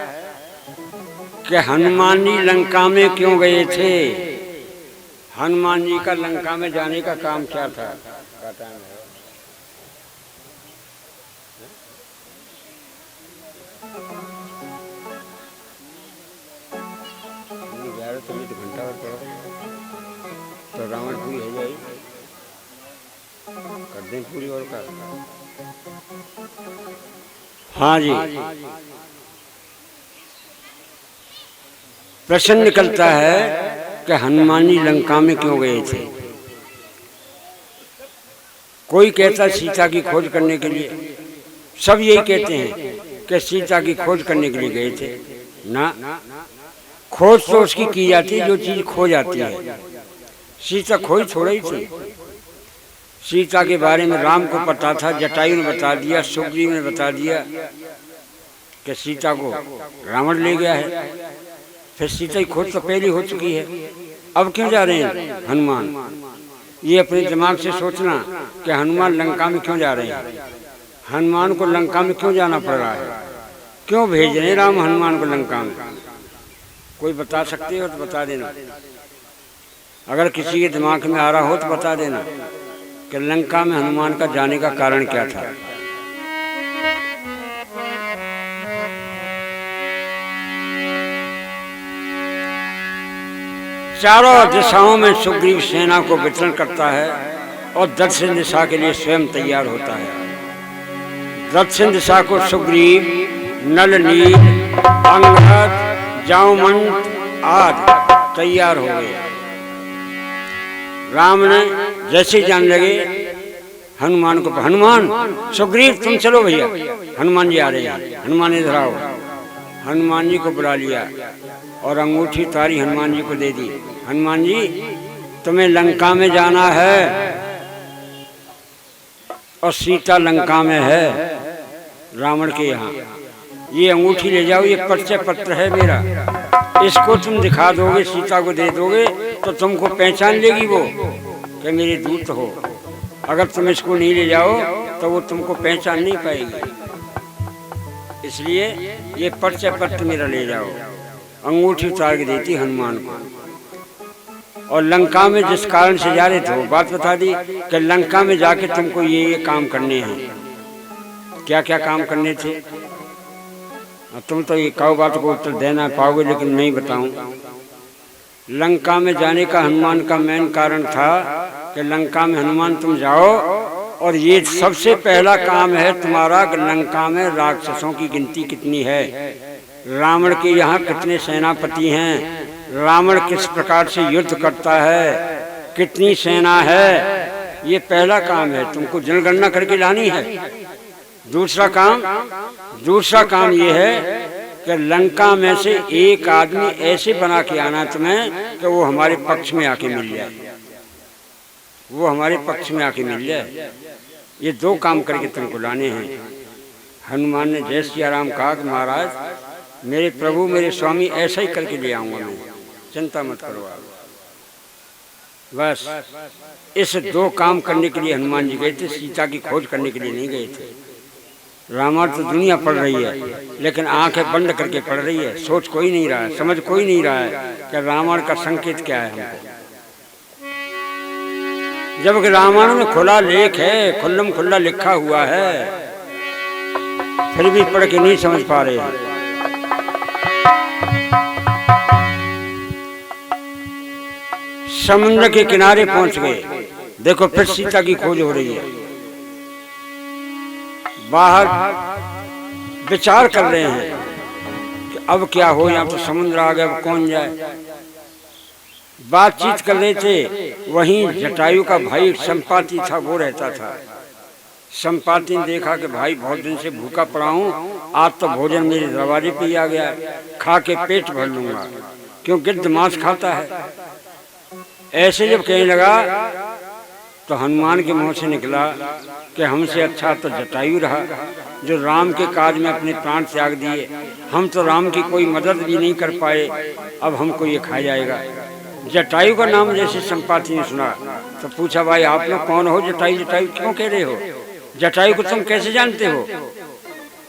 B: कि हनुमान जी लंका में क्यों गए थे? हनुमान जी का लंका में जाने का काम क्या था? घंटा और पड़ो तो रावण पूरी हो जाएगी, कर दें पूरी और कर। हाँ जी, प्रश्न निकलता है कि हनुमान जी लंका में क्यों गए थे? कोई कहता सीता की खोज करने के लिए, सब यही कहते हैं कि सीता की खोज करने के लिए गए थे। ना, खोज तो उसकी की जाती है जो चीज खो जाती है। सीता खोज थोड़ा ही थी। सीता के बारे में राम को पता था, जटायु ने बता दिया, सुग्रीव ने बता दिया कि सीता को रावण ले गया है। फिर सीता की खोज तो पहले हो चुकी है, अब क्यों जा रहे हैं हनुमान? ये अपने दिमाग से सोचना कि हनुमान लंका में क्यों जा रहे हैं, हनुमान को लंका में क्यों जाना पड़ रहा है, क्यों भेज रहे हैं राम हनुमान को लंका में? कोई बता सकते हो तो बता देना। अगर किसी के दिमाग में आ रहा हो तो बता देना कि लंका में हनुमान का जाने का कारण क्या था। चारों दिशाओं में सुग्रीव सेना को वितरण करता है और दक्षिण दिशा के लिए स्वयं तैयार होता है। दक्षिण दिशा को सुग्रीव, नल, नील, अंगद, जामवंत आदि तैयार हो गए। राम ने जैसे जान लगे हनुमान को, हनुमान सुग्रीव तुम चलो भैया, हनुमान जी आ रहे हैं, हनुमान इधर आओ। हनुमान जी को बुला लिया और अंगूठी तारी हनुमान जी को दे दी। हनुमान जी तुम्हें लंका में जाना है और सीता लंका में है रावण के यहाँ। ये अंगूठी ले जाओ, ये परिचय पत्र है मेरा, इसको तुम दिखा दोगे, सीता को दे दोगे तो तुमको पहचान लेगी वो कि मेरे दूत हो। अगर तुम इसको नहीं ले जाओ तो वो तुमको पहचान नहीं पाएगी। इसलिए ये पर्चा पत्र मेरा ले जाओ। अंगूठी उतार के देती हनुमान को। और लंका में जिस कारण से जा रहे थे वो बात बता दी कि लंका में जाके तुमको ये काम करने हैं। क्या क्या काम करने थे? तुम तो ये कहो बात को उत्तर देना पाओगे, लेकिन नहीं बताऊं। लंका में जाने का हनुमान का मेन कारण था कि लंका में हनुमान तुम जाओ और ये सबसे पहला काम है तुम्हारा कि लंका में राक्षसों की गिनती कितनी है, रावण के यहाँ कितने सेनापति हैं, रावण किस प्रकार से युद्ध करता है, कितनी सेना है। ये पहला काम है, तुमको जनगणना करके लानी है। दूसरा काम ये है कि लंका में से एक आदमी ऐसे बना के आना तुम्हें कि वो हमारे पक्ष में आके मिल जाए, वो हमारे पक्ष में आके मिल जाए। ये 2 काम करके तुमको लाने हैं। हनुमान ने जय सिया राम कहा कि महाराज मेरे प्रभु मेरे स्वामी ऐसा ही करके ले आऊंगा मैं, चिंता मत करो आप। बस इस 2 काम करने के लिए हनुमान जी गए थे, सीता की खोज करने के लिए नहीं गए थे। रामायण तो दुनिया पढ़ रही है, लेकिन आंखें बंद करके पढ़ रही है, सोच कोई नहीं रहा है, समझ कोई नहीं रहा है कि रामायण का संकेत क्या है हमको। जबकि रामायण में खुला लेख है, खुल्लम खुल्ला लिखा हुआ है, फिर भी पढ़ के नहीं समझ पा रहे हैं। समुद्र के किनारे पहुंच गए, देखो फिर सीता की खोज हो रही है। बाहर विचार कर रहे हैं कि अब क्या हो, यहाँ तो समुद्र आ गया, अब कौन जाए। बातचीत कर रहे थे, वहीं जटायु का भाई संपाति था, वो रहता था। संपाति ने देखा कि भाई बहुत दिन से भूखा पड़ा हूँ, आज तो भोजन मेरे दरवाजे पे ही आ गया, खा के पेट भर लूंगा, क्यों गिद्ध मांस खाता है। ऐसे जब कहने लगा तो हनुमान के मुंह से निकला कि हमसे अच्छा तो जटायु रहा, जो राम के काज में अपने प्राण त्याग दिए। हम तो राम की कोई मदद भी नहीं कर पाए, अब हमको ये खा जाएगा। जटायु का नाम जैसे संपाति ने सुना तो पूछा, भाई आप लोग कौन हो? जटायु जटायु क्यों कह रहे हो? जटायु को तुम कैसे जानते हो?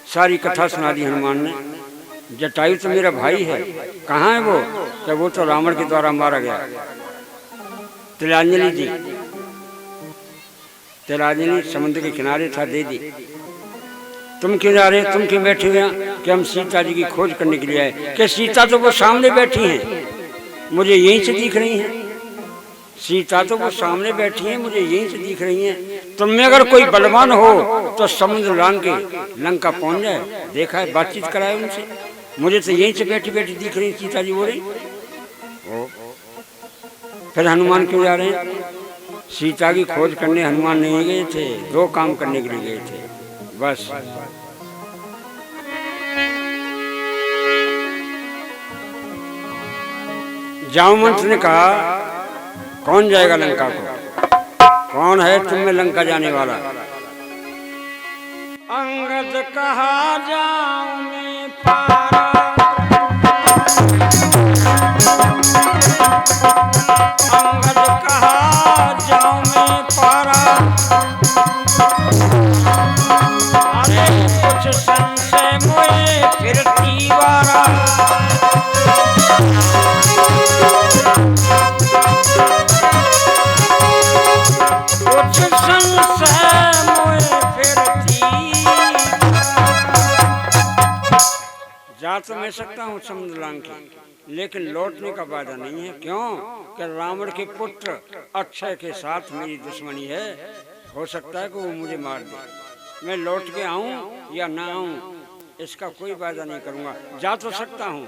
B: सारी कथा सुना दी हनुमान ने। जटायु तो मेरा भाई है। कहाँ है वो? कि वो तो रावण के द्वारा मारा गया। तिलांजलि दी, तिलांजलि समुद्र के किनारे था, दे दी। तुम क्यों जा रहे, तुम क्यों बैठे हुए? कि हम सीता जी की खोज करने के लिए आए। कि सीता तो वो सामने बैठी हैं, मुझे यहीं से दिख रही हैं। सीता तो वो सामने बैठी हैं, मुझे यहीं से दिख रही हैं। तुम में अगर कोई बलवान हो तो समुद्र लांग के लंका पहुंच जाए। देखा है, बातचीत कराए उनसे, मुझे तो यहीं से बैठी बैठी दिख रही सीता जी बोल रही। फिर हनुमान क्यों जा रहे हैं? सीता की खोज करने हनुमान नहीं गए थे, 2 काम करने के लिए गए थे बस। जामवंत ने कहा, कौन जाएगा लंका को? कौन है तुम में लंका जाने वाला? अंगद कहा जाऊं मैं पारा, अंगद कहा जाऊं मैं पारा, अरे कुछ संशय मोए फिर दीवारा। कुछ संशय मोए फिर दीवारा। जा तो मैं सकता हूँ समुद्र लांग के, लेकिन लौटने का वादा नहीं है। क्यों? कि रावण के पुत्र अक्षय के साथ मेरी दुश्मनी है, हो सकता है कि वो मुझे मार दे। मैं लौट के आऊं या ना आऊं, इसका कोई वादा नहीं करूंगा। जा तो सकता हूं।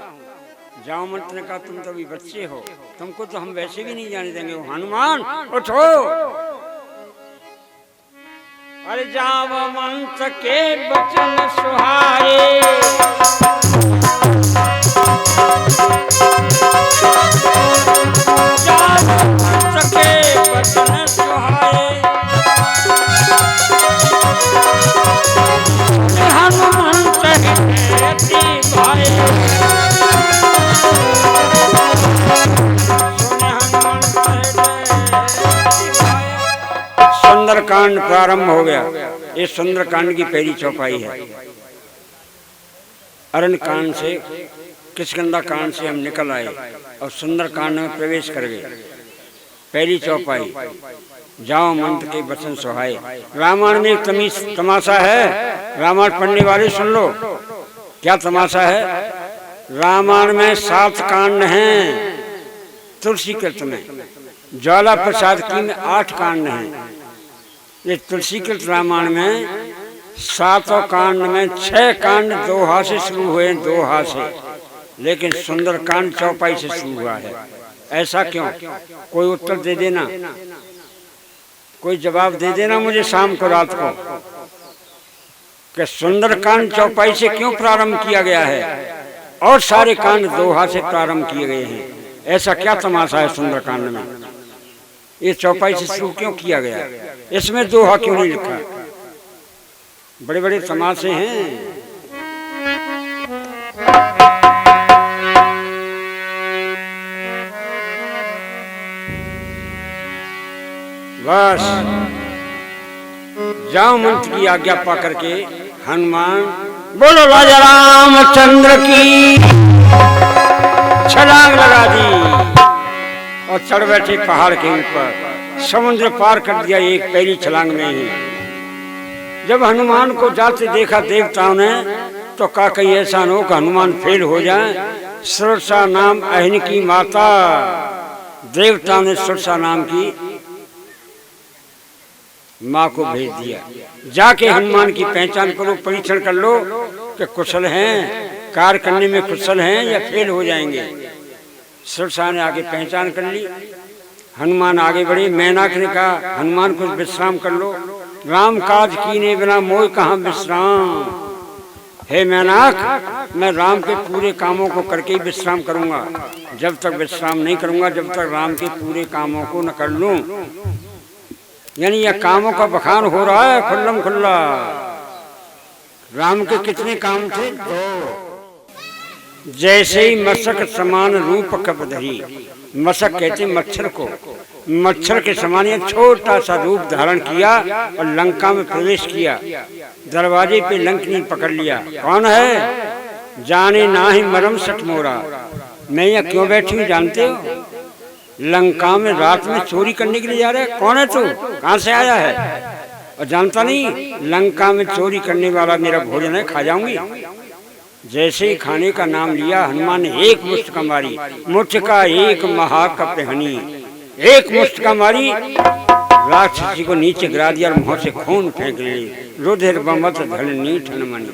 B: जामवंत ने कहा, तुम तो अभी बच्चे हो, तुमको तो हम वैसे भी नहीं जाने देंगे। हनुमान उठो। अरे जामवंत के वचन सुहाए, जामवंत के वचन सुहाए, हनुमंत कहती भाई। सुंदरकांड प्रारंभ हो गया। ये सुंदरकांड की पहली चौपाई है। अरण्य कांड से, किष्किंधा कांड से हम निकल आए और सुंदरकांड में प्रवेश कर गए। पहली चौपाई, जाओ मंत्र के वचन सुहाए। रामायण में एक तमाशा है, रामायण पढ़ने वाले सुन लो। क्या तमाशा है? रामायण में 7 कांड हैं, तुलसी कृत में। ज्वाला प्रसाद की में 8 कांड हैं। ये तुलसी कृत रामायण में 7 कांड में 6 कांड दोहा से शुरू हुए, दोहा से। लेकिन सुंदरकांड चौपाई से शुरू हुआ है। ऐसा क्यों? कोई उत्तर दे देना, कोई जवाब दे देना मुझे शाम को, रात को, कि सुंदरकांड चौपाई से क्यों प्रारंभ किया गया है और सारे कांड दोहा से प्रारंभ किए गए हैं। ऐसा क्या तमाशा है सुंदरकांड में? ये चौपाई से शुरू क्यों किया गया? इसमें दोहा क्यों नहीं लिखा? बड़े बड़े तमाशे हैं। बस जाओ मंत्र की आज्ञा पा करके हनुमान बोलो राजा रामचंद्र की छलांग लगा दी और चढ़ बैठे पहाड़ के ऊपर। समुद्र पार कर दिया एक पहली छलांग में ही। जब हनुमान को जाते देखा देवताओं ने तो कहा कहीं ऐसा न हो कि हनुमान फेल हो जाए। सुरसा नाम अहिन की माता, देवताओं ने सुरसा नाम की माँ को भेज दिया, जाके हनुमान की पहचान करो, परीक्षण कर लो कि कुशल हैं, कार्य करने में कुशल हैं या फेल हो जाएंगे। सुरसा ने आगे पहचान कर ली। हनुमान आगे बढ़े। मैनाक ने कहा हनुमान कुछ विश्राम कर लो, राम काज कीने बिना मोह कहाँ विश्राम। हे मैनाक, मैं राम के पूरे कामों को करके ही विश्राम करूंगा। जब तक विश्राम नहीं करूंगा, जब तक राम के पूरे कामों को न कर लूं। यानी यह कामों का बखान हो रहा है खुल्लम खुल्ला। राम के कितने काम थे? 2। जैसे ही मशक समान रूप कब धरी, मशक कहते मच्छर को, मच्छर के समान यह छोटा सा रूप धारण किया और लंका में प्रवेश किया। दरवाजे पे लंकनी पकड़ लिया। कौन है? जाने ना ही मरम सट मोरा। मैं यहाँ क्यों बैठी हूँ जानते हो? लंका में रात में चोरी करने के लिए जा रहा है। कौन है तू? कहाँ से आया है? और जानता नहीं लंका में चोरी करने वाला मेरा भोजन है, खा जाऊंगी। जैसे ही खाने का नाम लिया, हनुमान ने एक मुष्टिका मारी। मुष्टिका एक महाकपहनी, एक मुष्टिका मारी, राक्षसी को नीचे गिरा दिया और मुंह से खून फेंक ली। रुधिर बमत धरनी ठनमनी।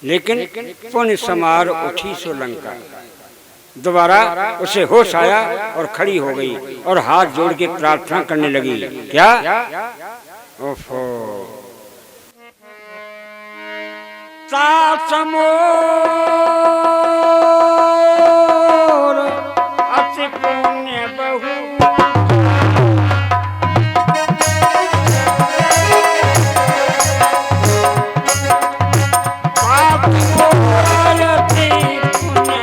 B: लेकिन पुण्य समार उठी सो लंका। दोबारा उसे होश आया और खड़ी हो गई और हाथ जोड़ के प्रार्थना करने लगी। क्या? ओफो, सास मोर अति पुण्य बहु, पाप मोर अति पुण्य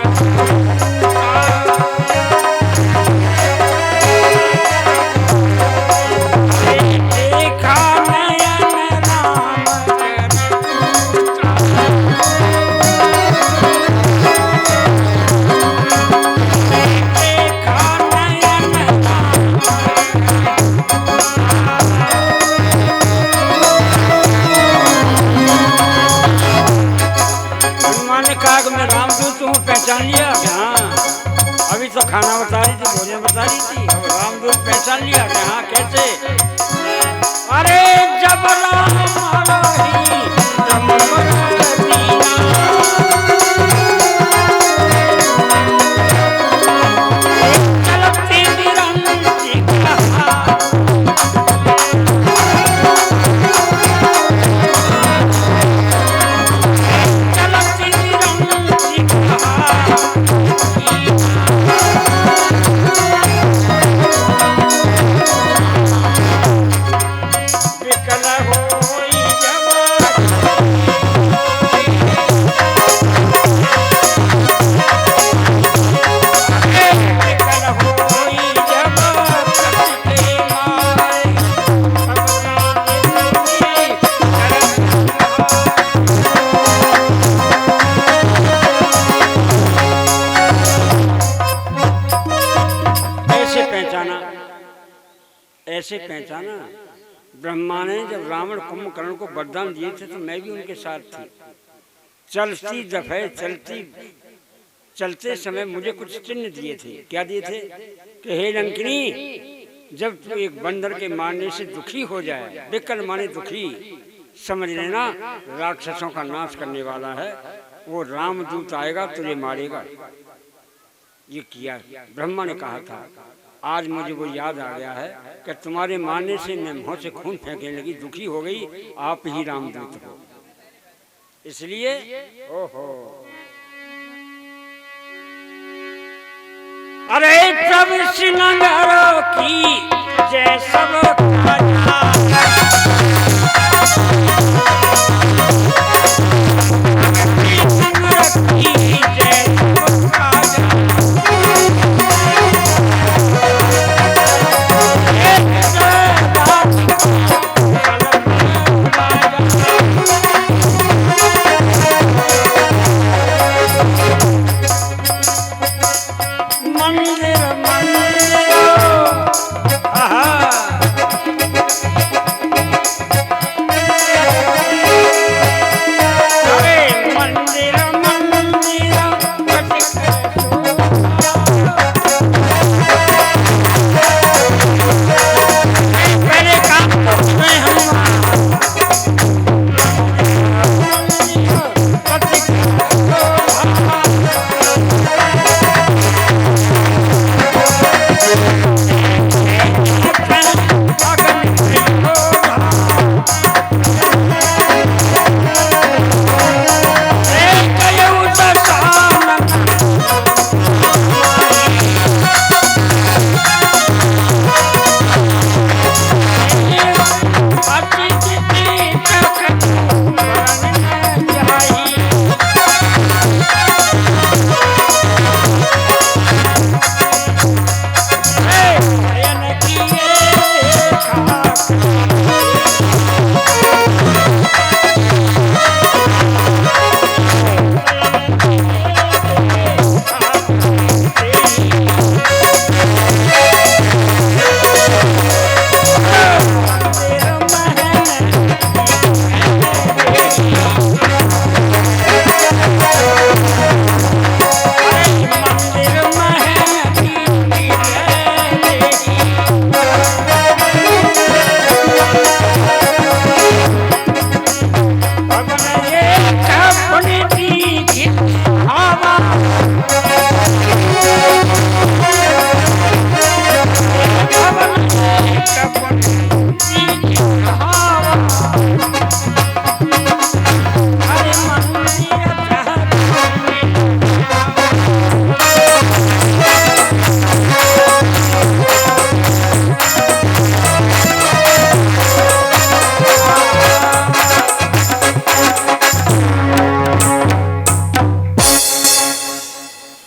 B: पहचान लिया। हाँ, अभी तो खाना बता रही थी, भोजन बता रही थी, अब रामदूत पहचान लिया। हाँ, कैसे? अरे जब राम हरहि तमवर दीना, चलते निरंती कहा, चलते निरंती कहा, विकल होई जब ऐसे पहचाना। ब्रह्मा ने जब रावण कुंभकर्ण को वरदान दिए थे तो मैं भी उनके साथ थी। चलती दफे चलते समय मुझे कुछ चिन्ह दिए थे। क्या दिए थे कि हे लंकिनी, जब तू एक बंदर के मारने से दुखी हो जाए, विकल माने दुखी, समझ लेना राक्षसों का नाश करने वाला है, वो रामदूत आएगा तुझे मारेगा। ये किया ब्रह्मा ने कहा था। आज मुझे वो याद आ गया है कि तुम्हारे मारने से मैं मुंह से खून फेंकने लगी, दुखी हो गई, आप ही रामदूत हो। इसलिए ओहो, अरे प्रभु श्रीनगरों की जय सब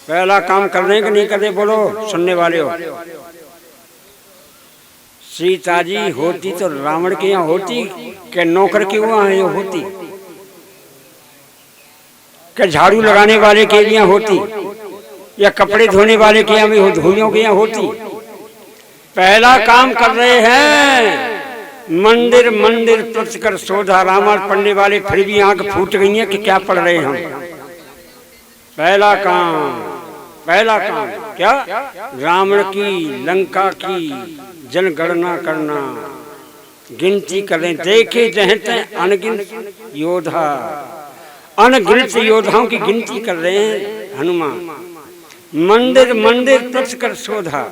B: पहला काम कर रहे हैं कि नहीं कर रहे, बोलो सुनने वाले हो। सीता जी होती तो रावण के यहाँ होती, क्या नौकर के वहाँ होती, क्या झाड़ू लगाने वाले के यहाँ होती, या कपड़े धोने वाले के यहाँ धोइयों के यहाँ होती। पहला काम कर रहे हैं मंदिर मंदिर तुच्छ कर शोधा। रामायण पढ़ने वाले फिर भी आंख फूट गई है कि क्या पढ़ रहे हैं हम। पहला काम क्या, रावण की लंका की जनगणना करना, गिनती करें। देखे जहते अनगिनत योद्धा, अनगिनत योद्धाओं की गिनती कर रहे हैं हनुमान। मंदिर मंदिर तुच्छ कर शोधा,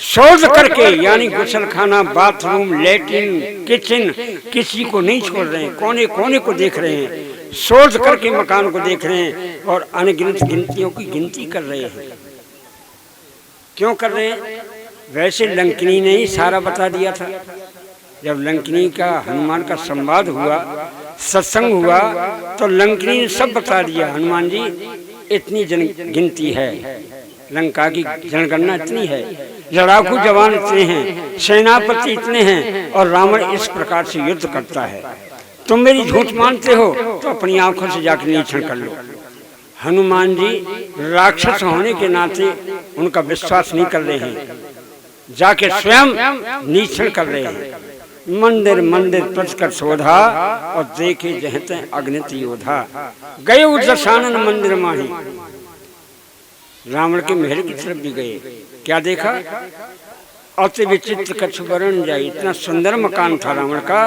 B: शोध करके यानी गुसलखाना, बाथरूम, लेटरिन, किचन, किसी को नहीं छोड़ रहे हैं, कोने कोने को देख रहे हैं, शोध करके मकान को देख रहे हैं और अनगिनत गिनतियों की गिनती कर रहे हैं। क्यों कर रहे हैं? वैसे लंकिनी ने ही सारा बता दिया था। जब लंकिनी का हनुमान का संवाद हुआ, सत्संग हुआ, तो लंकिनी ने सब बता दिया। हनुमान जी इतनी गिनती है, लंका की जनगणना इतनी है, लड़ाकू जवान इतने हैं, सेनापति इतने हैं और रावण इस प्रकार से युद्ध करता है। तुम मेरी झूठ मानते हो तो अपनी आंखों से जाकर निरीक्षण कर लो। हनुमान जी राक्षस होने के नाते उनका विश्वास नहीं कर रहे हैं। जाके स्वयं निरीक्षण कर रहे हैं। मंदिर मंदिर प्रतिकर शोधा और देखे जहते अग्नित योधा। गए उस दशानन मंदिर माही, रावण के महल की तरफ भी गए। क्या देखा? अति विचित्र कच्छ वर्ण जाए। इतना सुंदर मकान था रावण का,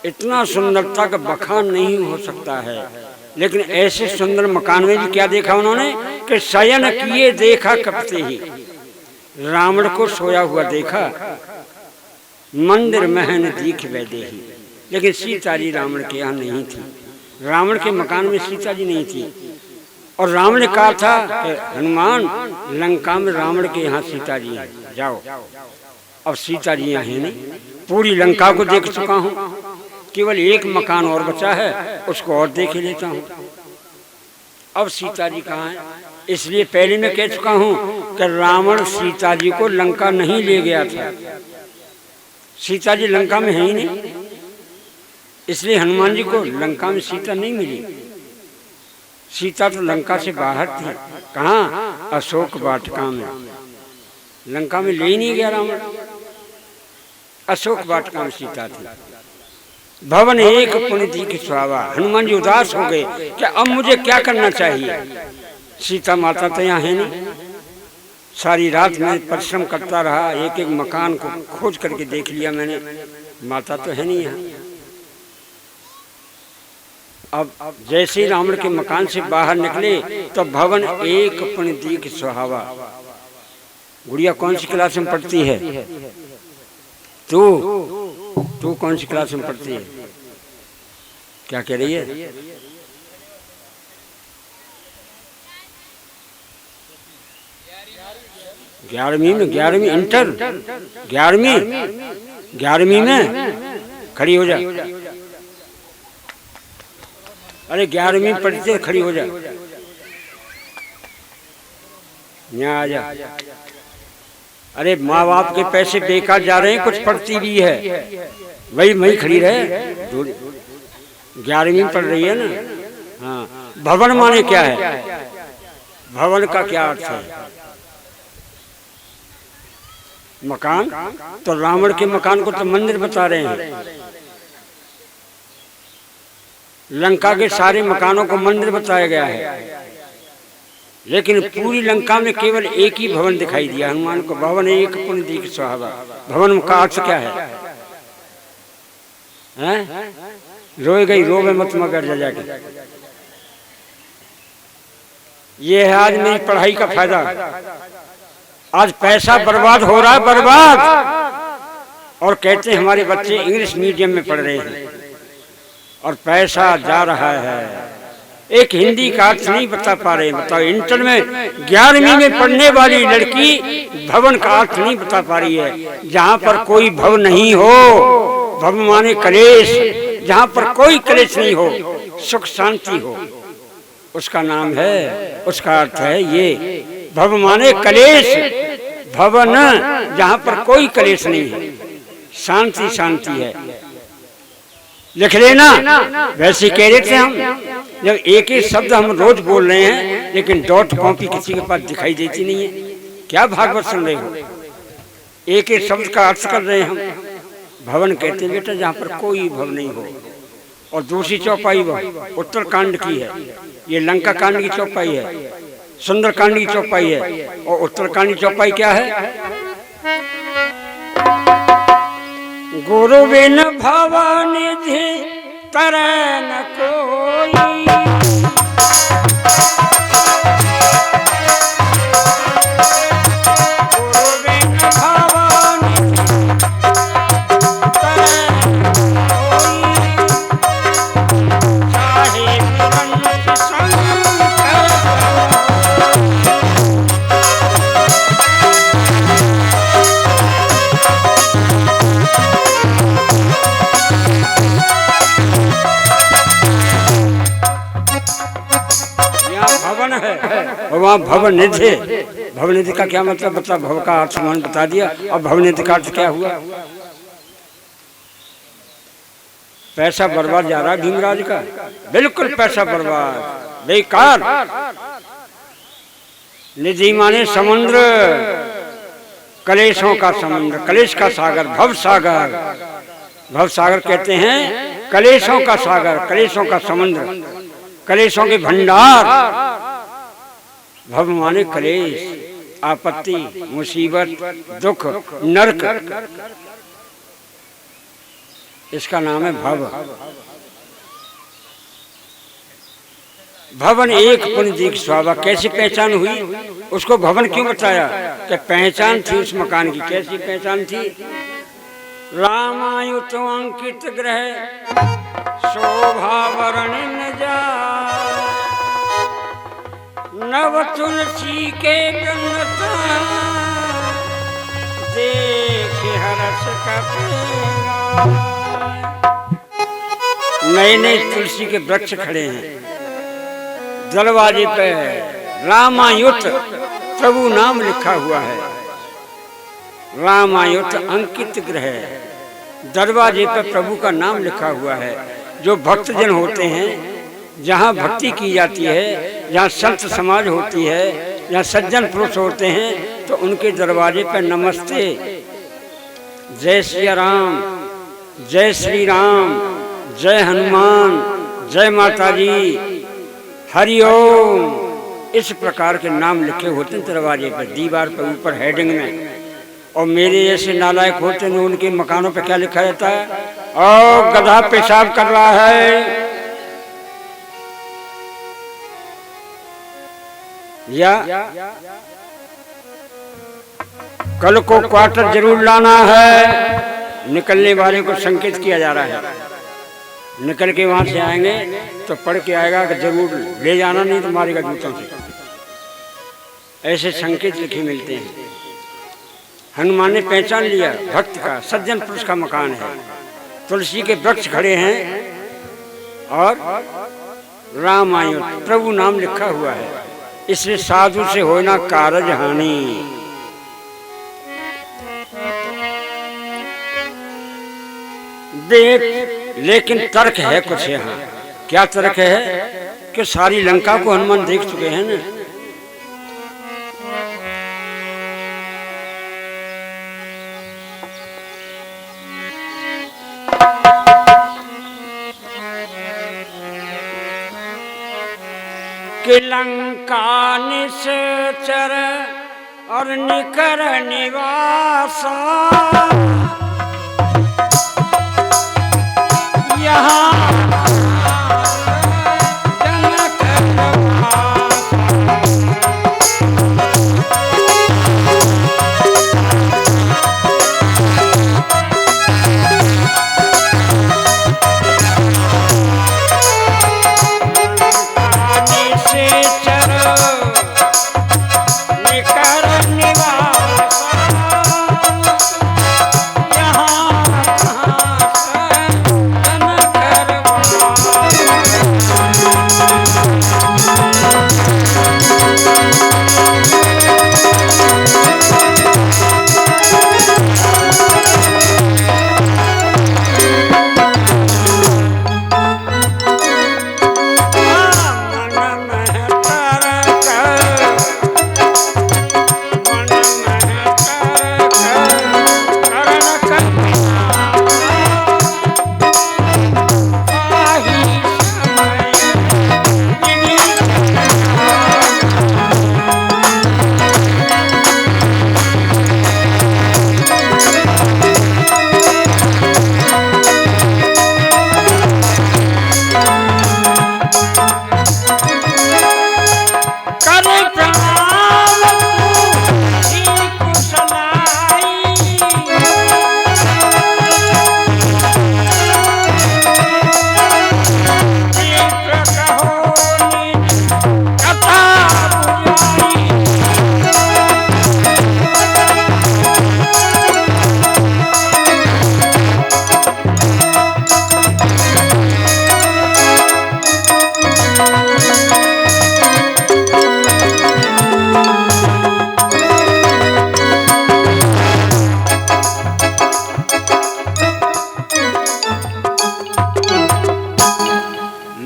B: इतना सुंदरता का बखान नहीं हो सकता है। लेकिन ऐसे सुंदर मकान में भी क्या देखा उन्होंने कि शयन किए देखा कपते ही, रावण को सोया हुआ देखा। मंदिर महन दीख वैदेही, लेकिन सीता जी रावण के यहाँ नहीं थी। रावण के मकान में सीता जी नहीं थी। और रावण ने कहा था कि हनुमान, लंका में रावण के यहाँ सीता जी हैं, जाओ। अब सीता जी यहाँ है नहीं, पूरी लंका को देख चुका हूँ, केवल एक मकान और बचा है, उसको और देख लेता हूँ। अब सीता जी कहाँ हैं? इसलिए पहले मैं कह चुका हूँ कि रावण सीता जी को लंका नहीं ले गया था। सीता जी लंका में है ही नहीं, इसलिए हनुमान जी को लंका में सीता नहीं मिली। सीता तो लंका से बाहर थी। कहाँ? अशोक वाटिका में। लंका में ले ही नहीं गया रावण, अशोक वाटिका में सीता थी। भवन एक पुण्य की स्वावा। हनुमान जी उदास हो गए कि अब मुझे क्या करना चाहिए? सीता माता तो यहाँ है नहीं। सारी रात मैं परिश्रम करता रहा, एक एक मकान को खोज करके देख लिया मैंने, माता तो है नहीं यहाँ। अब जैसे ही रावण के मकान से बाहर निकले तो भवन एक पुण्य की सुहावा। गुड़िया कौन सी क्लास में पढ़ती है? तू कौन सी क्लास में पढ़ती है? क्या कह रही है? ग्यारहवीं में, 11वीं इंटर, 11वीं में खड़ी हो जा। अरे 11वीं पढ़ते खड़ी हो जा, यहाँ आ जा। अरे माँ बाप के पैसे बेकार जा रहे हैं, कुछ पढ़ती भी है, वही खड़ी रहे। 11वीं पढ़ रही है ना। हाँ, भवन माने क्या है? भवन का क्या अर्थ है? मकान। तो रावण के मकान को तो मंदिर बता रहे हैं, लंका के सारे मकानों को मंदिर बताया गया है। लेकिन पूरी लंका में केवल एक ही भवन दिखाई दिया हनुमान को। भवन एक पुण्य दीख सुहावा। भवन का अर्थ क्या है? रोए गई रोवे मत मगर जा जाके। ये है आज मेरी पढ़ाई का फायदा। आज पैसा बर्बाद हो रहा है, बर्बाद। और कहते हैं हमारे बच्चे इंग्लिश मीडियम में पढ़ रहे हैं और पैसा जा रहा है। एक हिंदी का अर्थ नहीं बता पा रहे। बताओ, इंटर में 11वीं में पढ़ने वाली लड़की भवन का अर्थ नहीं बता पा रही है। जहाँ पर कोई भव नहीं हो, भव माने कलेश, जहाँ पर कोई कलेश नहीं हो, सुख शांति हो, उसका नाम है, उसका अर्थ है ये। भव माने कलेश, भवन जहाँ पर कोई कलेश नहीं है, शांति शांति है। लिख लेना। वैसे कह रहे थे हम, जब एक ही शब्द हम रोज बोल रहे हैं, लेकिन डॉट कॉपी किसी के पास दिखाई देती नहीं है। क्या भागवत सुन रहे हो? एक ही शब्द का अर्थ कर रहे हैं हम। भवन कहते हैं बेटा जहाँ पर कोई भव नहीं हो। और दूसरी चौपाई वह उत्तरकांड की है, ये लंका कांड की चौपाई है, सुंदरकांड की चौपाई है। और उत्तरकांड की चौपाई क्या है? गुरु बिन भवनिधि तरह न कोई, गुरु बिन भवनिधि तरह न कोई, चाहे पुरंत शंकर। भवन है और वहाँ भवन निधि। भवन निधि का क्या मतलब? बता, भव का अर्थ मान बता दिया। और भवन निधि का अर्थ क्या हुआ? पैसा बर्बाद जा रहा है भीमराज का, बिल्कुल पैसा बर्बाद, बेकार। निधि माने समुद्र, कलेशों का समुद्र, कलेश का सागर, भव सागर। भव सागर कहते हैं कलेशों का सागर, कलेशों का समुद्र, कलेशों के भंडार। भव माने कलेश, आपत्ति, मुसीबत, दुख, नरक, इसका नाम है भव। भवन एक पुण्य दीक स्वाभा। कैसी पहचान हुई, उसको भवन क्यों बताया? कि पहचान थी उस मकान की। कैसी पहचान थी? रामायुत अंकित ग्रह शोभा वरण न जाय, नव तुलसी के गन्नता देखे हरस कपीरा। नए नए तुलसी के वृक्ष खड़े हैं, दरवाजे पे रामायुत प्रभु नाम लिखा हुआ है। रामायुत अंकित गृह, दरवाजे पर प्रभु का नाम लिखा हुआ है। जो भक्तजन होते हैं, जहाँ भक्ति की जाती है, जहाँ संत समाज होती है, जहाँ सज्जन पुरुष होते हैं, तो उनके दरवाजे पर नमस्ते, जय श्री राम, जय श्री राम, जय हनुमान, जय माता जी, हरिओम, इस प्रकार के नाम लिखे होते हैं दरवाजे पर, दीवार पर, ऊपर हेडिंग में। और मेरे ऐसे नालायक होते हैं, उनके मकानों पर क्या लिखा रहता है? और गधा पेशाब कर रहा है, या कल को क्वार्टर जरूर लाना है। निकलने वाले को संकेत किया जा रहा है, निकल के वहां से आएंगे तो पढ़ के आएगा कि जरूर ले जाना, नहीं तो मारेगा जूतों से। ऐसे संकेत लिखे मिलते हैं। हनुमान ने पहचान लिया, भक्त का, सज्जन पुरुष का मकान है, तुलसी के वृक्ष खड़े हैं और रामायण प्रभु नाम लिखा हुआ है। इसलिए साधु से हो ना कारज हानि। लेकिन तर्क है कुछ यहाँ। क्या तर्क है? कि सारी लंका को हनुमान देख चुके हैं ना। कि लंका निश्चर और निकर निवासा, यहाँ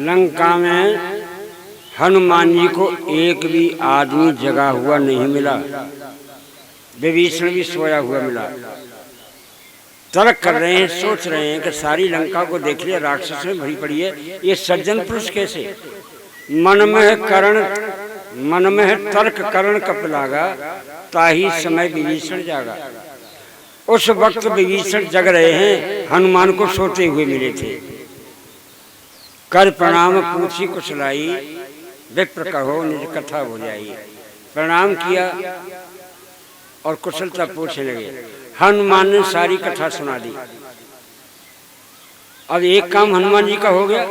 B: लंका में हनुमान जी को एक भी आदमी जगा हुआ नहीं मिला। विभीषण भी सोया हुआ मिला। तर्क कर रहे हैं, सोच रहे हैं कि सारी लंका को देख लिया, राक्षस में भरी पड़ी है, ये सज्जन पुरुष कैसे? मन में है तर्क करण कप लागा, ताही समय विभीषण जागा। उस वक्त विभीषण जग रहे हैं, हनुमान को सोते हुए मिले थे। कर प्रणाम पूछी कुशलाई, विप्र कहो निज कथा हो जाई। प्रणाम किया और कुशलता पूछने लगे। हनुमान ने सारी कथा सुना दी। अब एक काम हनुमान जी का हो गया,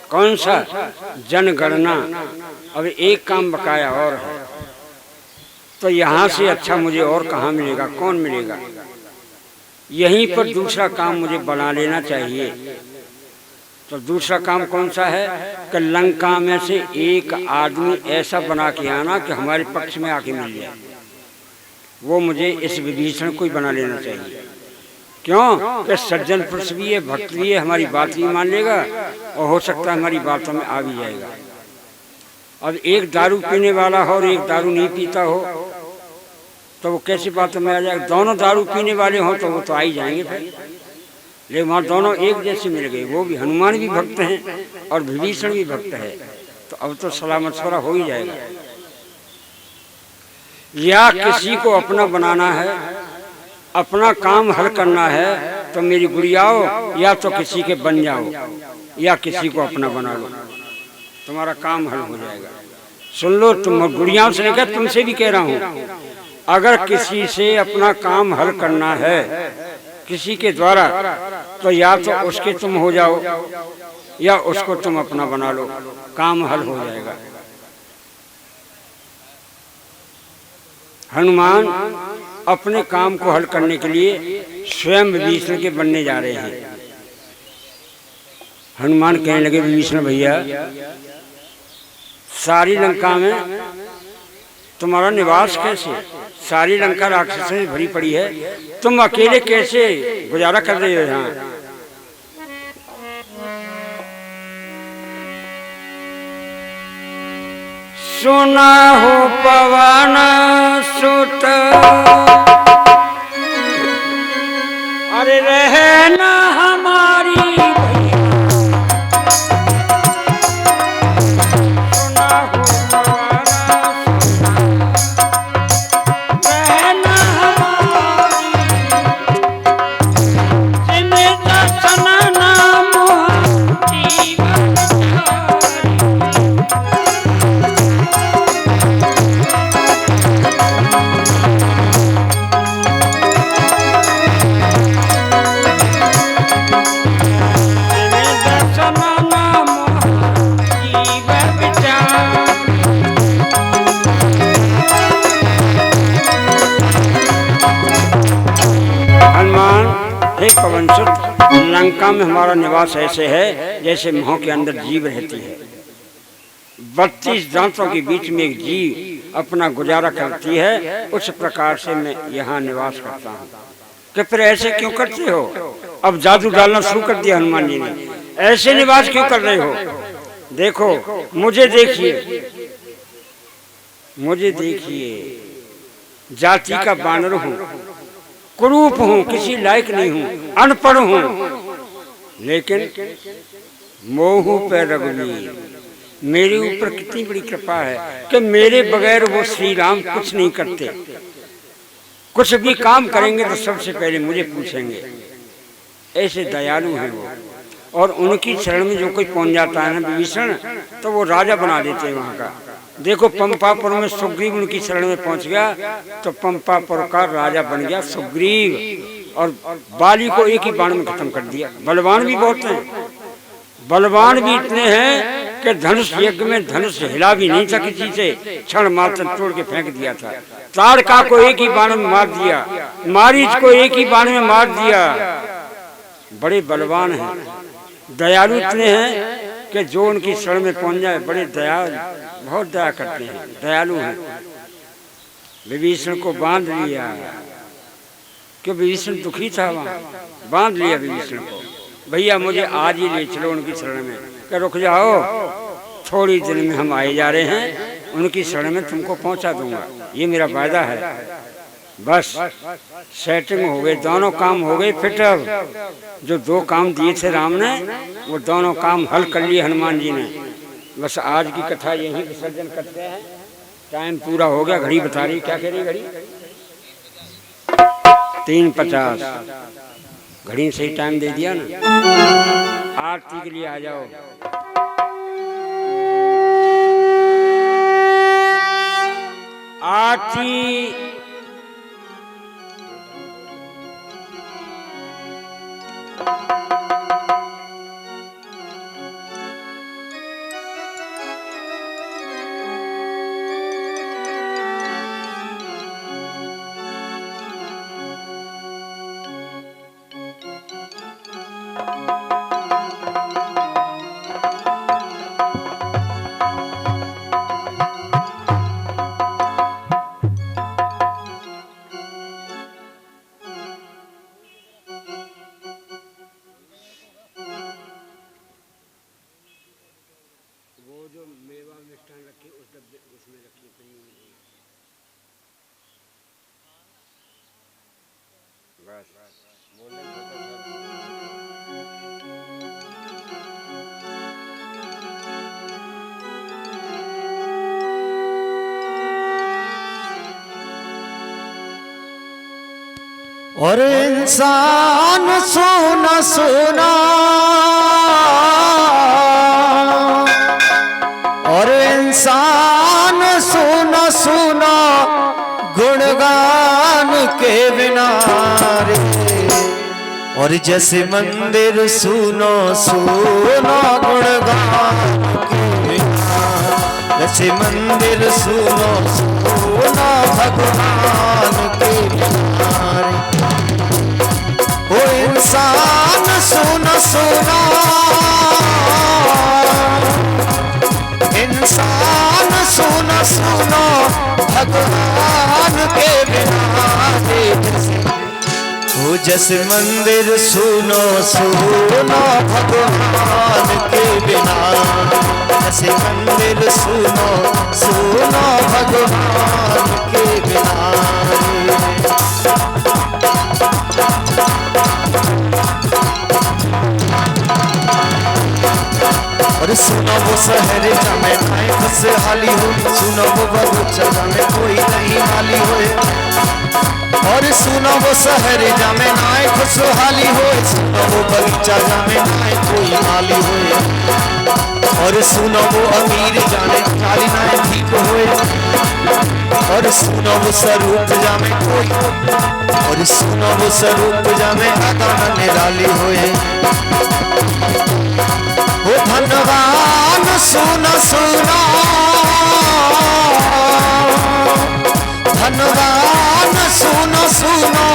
B: कौन सा? जनगणना। अब एक काम बकाया और है, तो यहाँ से अच्छा मुझे और कहाँ मिलेगा, कौन मिलेगा? यहीं पर दूसरा काम मुझे बना लेना चाहिए। तो दूसरा काम कौन सा है कि लंका में से एक आदमी ऐसा बना के आना कि हमारे पक्ष में आके मिल जाए। वो मुझे इस विभीषण को ही बना लेना चाहिए। क्यों कि सज्जन पुरुष भी है, भक्त भी है, हमारी बात भी मान लेगा और हो सकता है हमारी बातों में आ भी जाएगा। अब एक दारू पीने वाला हो और एक दारू नहीं पीता हो तो वो कैसी बातों में आ जाएगा? दोनों दारू पीने वाले हों तो वो तो आ ही जाएंगे फिर। लेकिन वहाँ दोनों एक जैसे मिल गए, वो भी हनुमान भी भक्त हैं और विभीषण भी भक्त है, तो अब तो सलाह मशवरा हो ही जाएगा। या किसी को अपना बनाना है, अपना काम हल करना है, तो मेरी गुड़ियाओ या तो किसी के बन जाओ या किसी को अपना बना लो, तुम्हारा काम हल हो जाएगा। सुन लो, तुम गुड़ियाओं से लेकर तुमसे भी कह रहा हूँ, अगर किसी से अपना काम हल करना है किसी के द्वारा, तो या तो उसके तुम हो जाओ या उसको तुम अपना बना लो, काम हल हो जाएगा। हनुमान अपने काम को हल करने के लिए स्वयं विभीषण के बनने जा रहे हैं। हनुमान कहने लगे, विभीषण भैया, सारी लंका में तुम्हारा निवास कैसे? सारी लंका राक्षसों से भरी पड़ी है, तुम अकेले कैसे गुजारा कर रहे हो यहाँ? सुना हो पवन सुत, अरे रहना हमारी पवनसुत, लंका में हमारा निवास ऐसे है जैसे मोह के अंदर जीव रहती है। 32 दांतों के बीच में एक जीव अपना गुजारा करती है, उस प्रकार से मैं यहाँ निवास करता हूँ। कि फिर ऐसे क्यों करते हो? अब जादू डालना शुरू कर दिया हनुमान जी ने। ऐसे निवास क्यों कर रहे हो? देखो, मुझे देखिए, मुझे देखिए, जाति का बानर हूँ, कुरूप हूँ, किसी लायक नहीं हूँ, अनपढ़ हूँ, लेकिन मोह पे रघुवीर, मेरे ऊपर कितनी बड़ी कृपा है कि मेरे बगैर वो श्री राम कुछ नहीं करते। कुछ भी काम करेंगे तो सबसे पहले मुझे पूछेंगे। ऐसे दयालु हैं वो, और उनकी शरण में जो कोई पहुंच जाता है ना विभीषण, तो वो राजा बना देते हैं वहाँ का। देखो, पंपापुर में सुग्रीव उनकी शरण में पहुंच गया तो पंपापुर का राजा बन गया सुग्रीव, और बाली को एक ही बाण में खत्म कर दिया। बलवान भी बहुत हैं, बलवान भी इतने हैं कि धनुष यज्ञ में धनुष हिला भी नहीं था किसी से, क्षण मात्र तोड़ के फेंक दिया था। ताड़का को एक ही बाण में मार दिया, मारीच को एक ही बाण में मार दिया। बड़े बलवान हैं, दयालु इतने हैं कि जो उनकी शरण में पहुंच जाए बड़े दयालु, बहुत दया करते हैं, दयालु हैं। विभीषण को बांध लिया, क्यों विभीषण दुखी था, वहाँ बांध लिया विभीषण को। भैया मुझे आज ही ले चलो उनकी शरण में। क्या रुक जाओ, थोड़ी दिन में हम आए जा रहे हैं, उनकी शरण में तुमको पहुंचा दूंगा, ये मेरा वायदा है। बस सेटिंग हो गई, दोनों काम हो गए फिट। अब जो 2 काम दिए थे राम ने वो दोनों काम हल कर लिए हनुमान जी ने। बस आज की कथा यहीं विसर्जन करते हैं। टाइम पूरा हो गया, घड़ी बता रही, क्या कह रही घड़ी? 3:50। घड़ी सही टाइम दे दिया ना। आरती के लिए आ जाओ। आरती जो मेवा मिष्ठान रखी उस डब्बे उसमें रखी बस
A: और इंसान सोना सोना और इंसान सोना सोना गुणगान के बिना रे। और जैसे मंदिर सुनो सुनो गुणगान के बिना, जैसे मंदिर सुनो सुनो भगवान के बिना रे। ओ इंसान सुनो सुनो, इंसान सुनो सुनो भगवान के बिना रे। ओ जैसे मंदिर सुनो सुनो भगवान के बिना, जैसे मंदिर सुनो सुनो भगवान के बिना रे। और सुनो वो शहर जामे नाई खुशहाली हो, सुनो वो बगीचा जामे कोई नहीं माली होए। और सुनो वो शहर जामे नाई खुशहाली हो, सुनो वो बगीचा जामे नाई कोई माली होए। और सुनो वो अमीर जाने खाली नाई ठीक होए। और सुनो वो स्वरूप जामे कोई, और सुनो वो स्वरूप जामे आगाना निराली होए। ओ धनवान सुनो सुनो, धनवान सुनो सुनो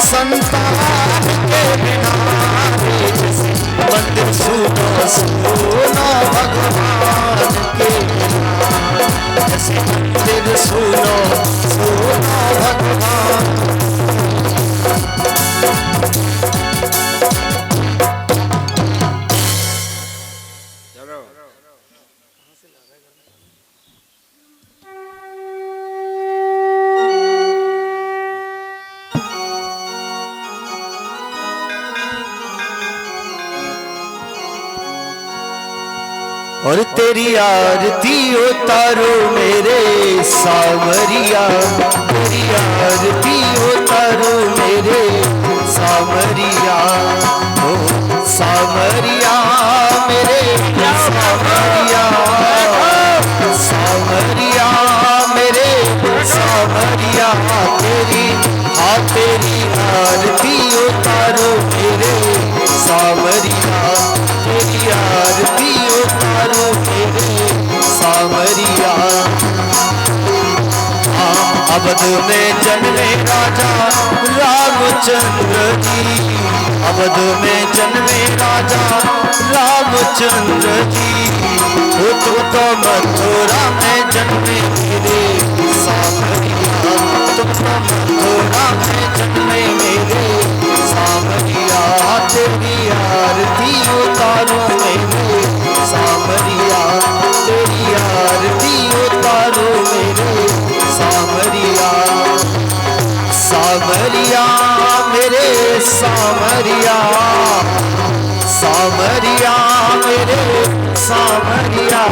A: संतान के बिना रे। मंदिर सुनो सुनो भगवान के बिना, जैसे मंदिर सुनो सुनो भगवान। और तेरी आरती उतारो मेरे सावरिया, तेरी आरती उतारो मेरे सावरिया। ओ सावरिया मेरे सावरिया, सावरिया मेरे सावरिया। तेरी हाँ तेरी आरती उतारो मेरे सावरिया, तेरी आरती उतारो मेरे सावरिया। अवध में जन्मे राजा रामचंद्र जी, अवध में जन्मे राजा रामचंद्र जी। तो मथुरा में जन्मे मेरे सावरिया, तुम तो मथुरा में जन्मे मेरे सावरिया। तेरी आरती उतारो मेरे सावरिया, तेरी आरती उतारो मेरे सावरिया। सामरिया, सामरिया मेरे सामरिया,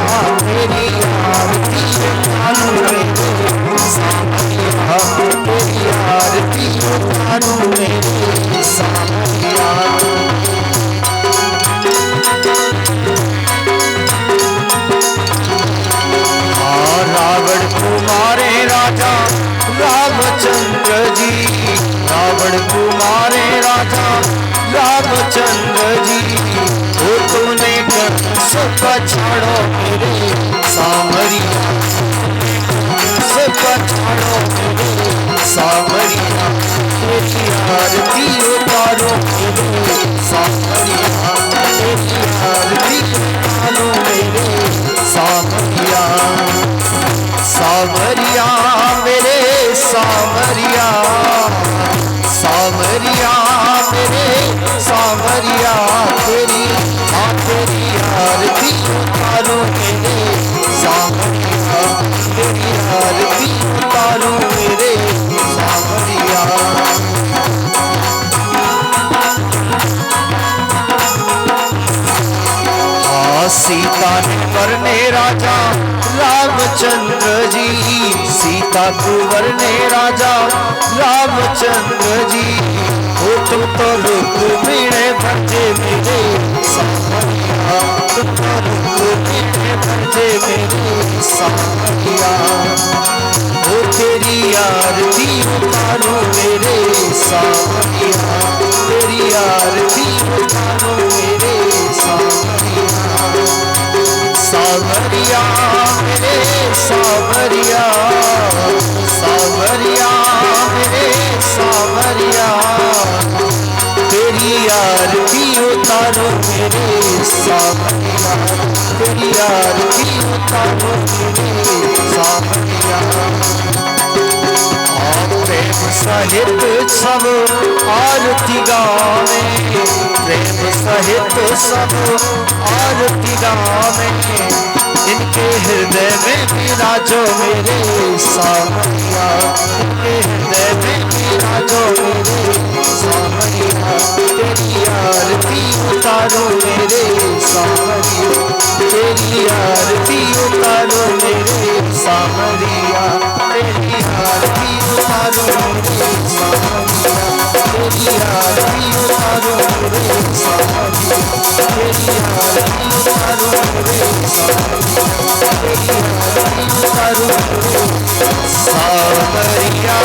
A: तेरी आरती उतारूं मेरे सामरिया, तेरी आरती उतारूं मेरे सामरिया। रावण को मारे राजा रामचंद्र जी, रावण को मारे राजा रामचंद्र जी, वो तुमने कंस पछाड़ो मेरे सामरिया, पछाड़ो मेरे सामरिया, तेरी आरती उतारो मेरे सामरिया, तेरी आरती उतारो मेरे सामरिया। सामरिया मेरे सामरिया, सामरिया मेरे सामरिया, तेरी आरती उतारो मेरे सामरिया, तेरी आरती उतारो मेरे सामरिया। सीता ने वरने राजा रामचंद्र जी, सीता को वरने राजा रामचंद्र जी, वो तुम तो रुक्मिणी भजे मेरे सामरिया, तुम तो रुक्मिणी भजे मेरे सामरिया, वो तेरी आरती उतारो मेरे सामरिया, तेरी आरती उतारो मेरे सामरिया। सामरिया मेरे सामरिया, सामरिया मेरे सामरिया, तेरी आरती उतारो मेरे सामरिया, तेरी आरती उतारो मेरे सामरिया। प्रेम सहित सब आरती गावे, प्रेम सहित सब आरती गावे, इनके हृदय में विराजो मेरे सामरिया, इनके हृदय में विराजो मेरे सामरिया, तेरी आरती उतारो मेरे सामरिया, तेरी आरती उतारो मेरे सामरिया, तेरी आरती उतारो मेरे सामरिया, तेरी आरती उतारो मेरे सामरिया, तेरी आरती उतारो मेरे सामरिया, तेरी आरती उतारो मेरे सामरिया।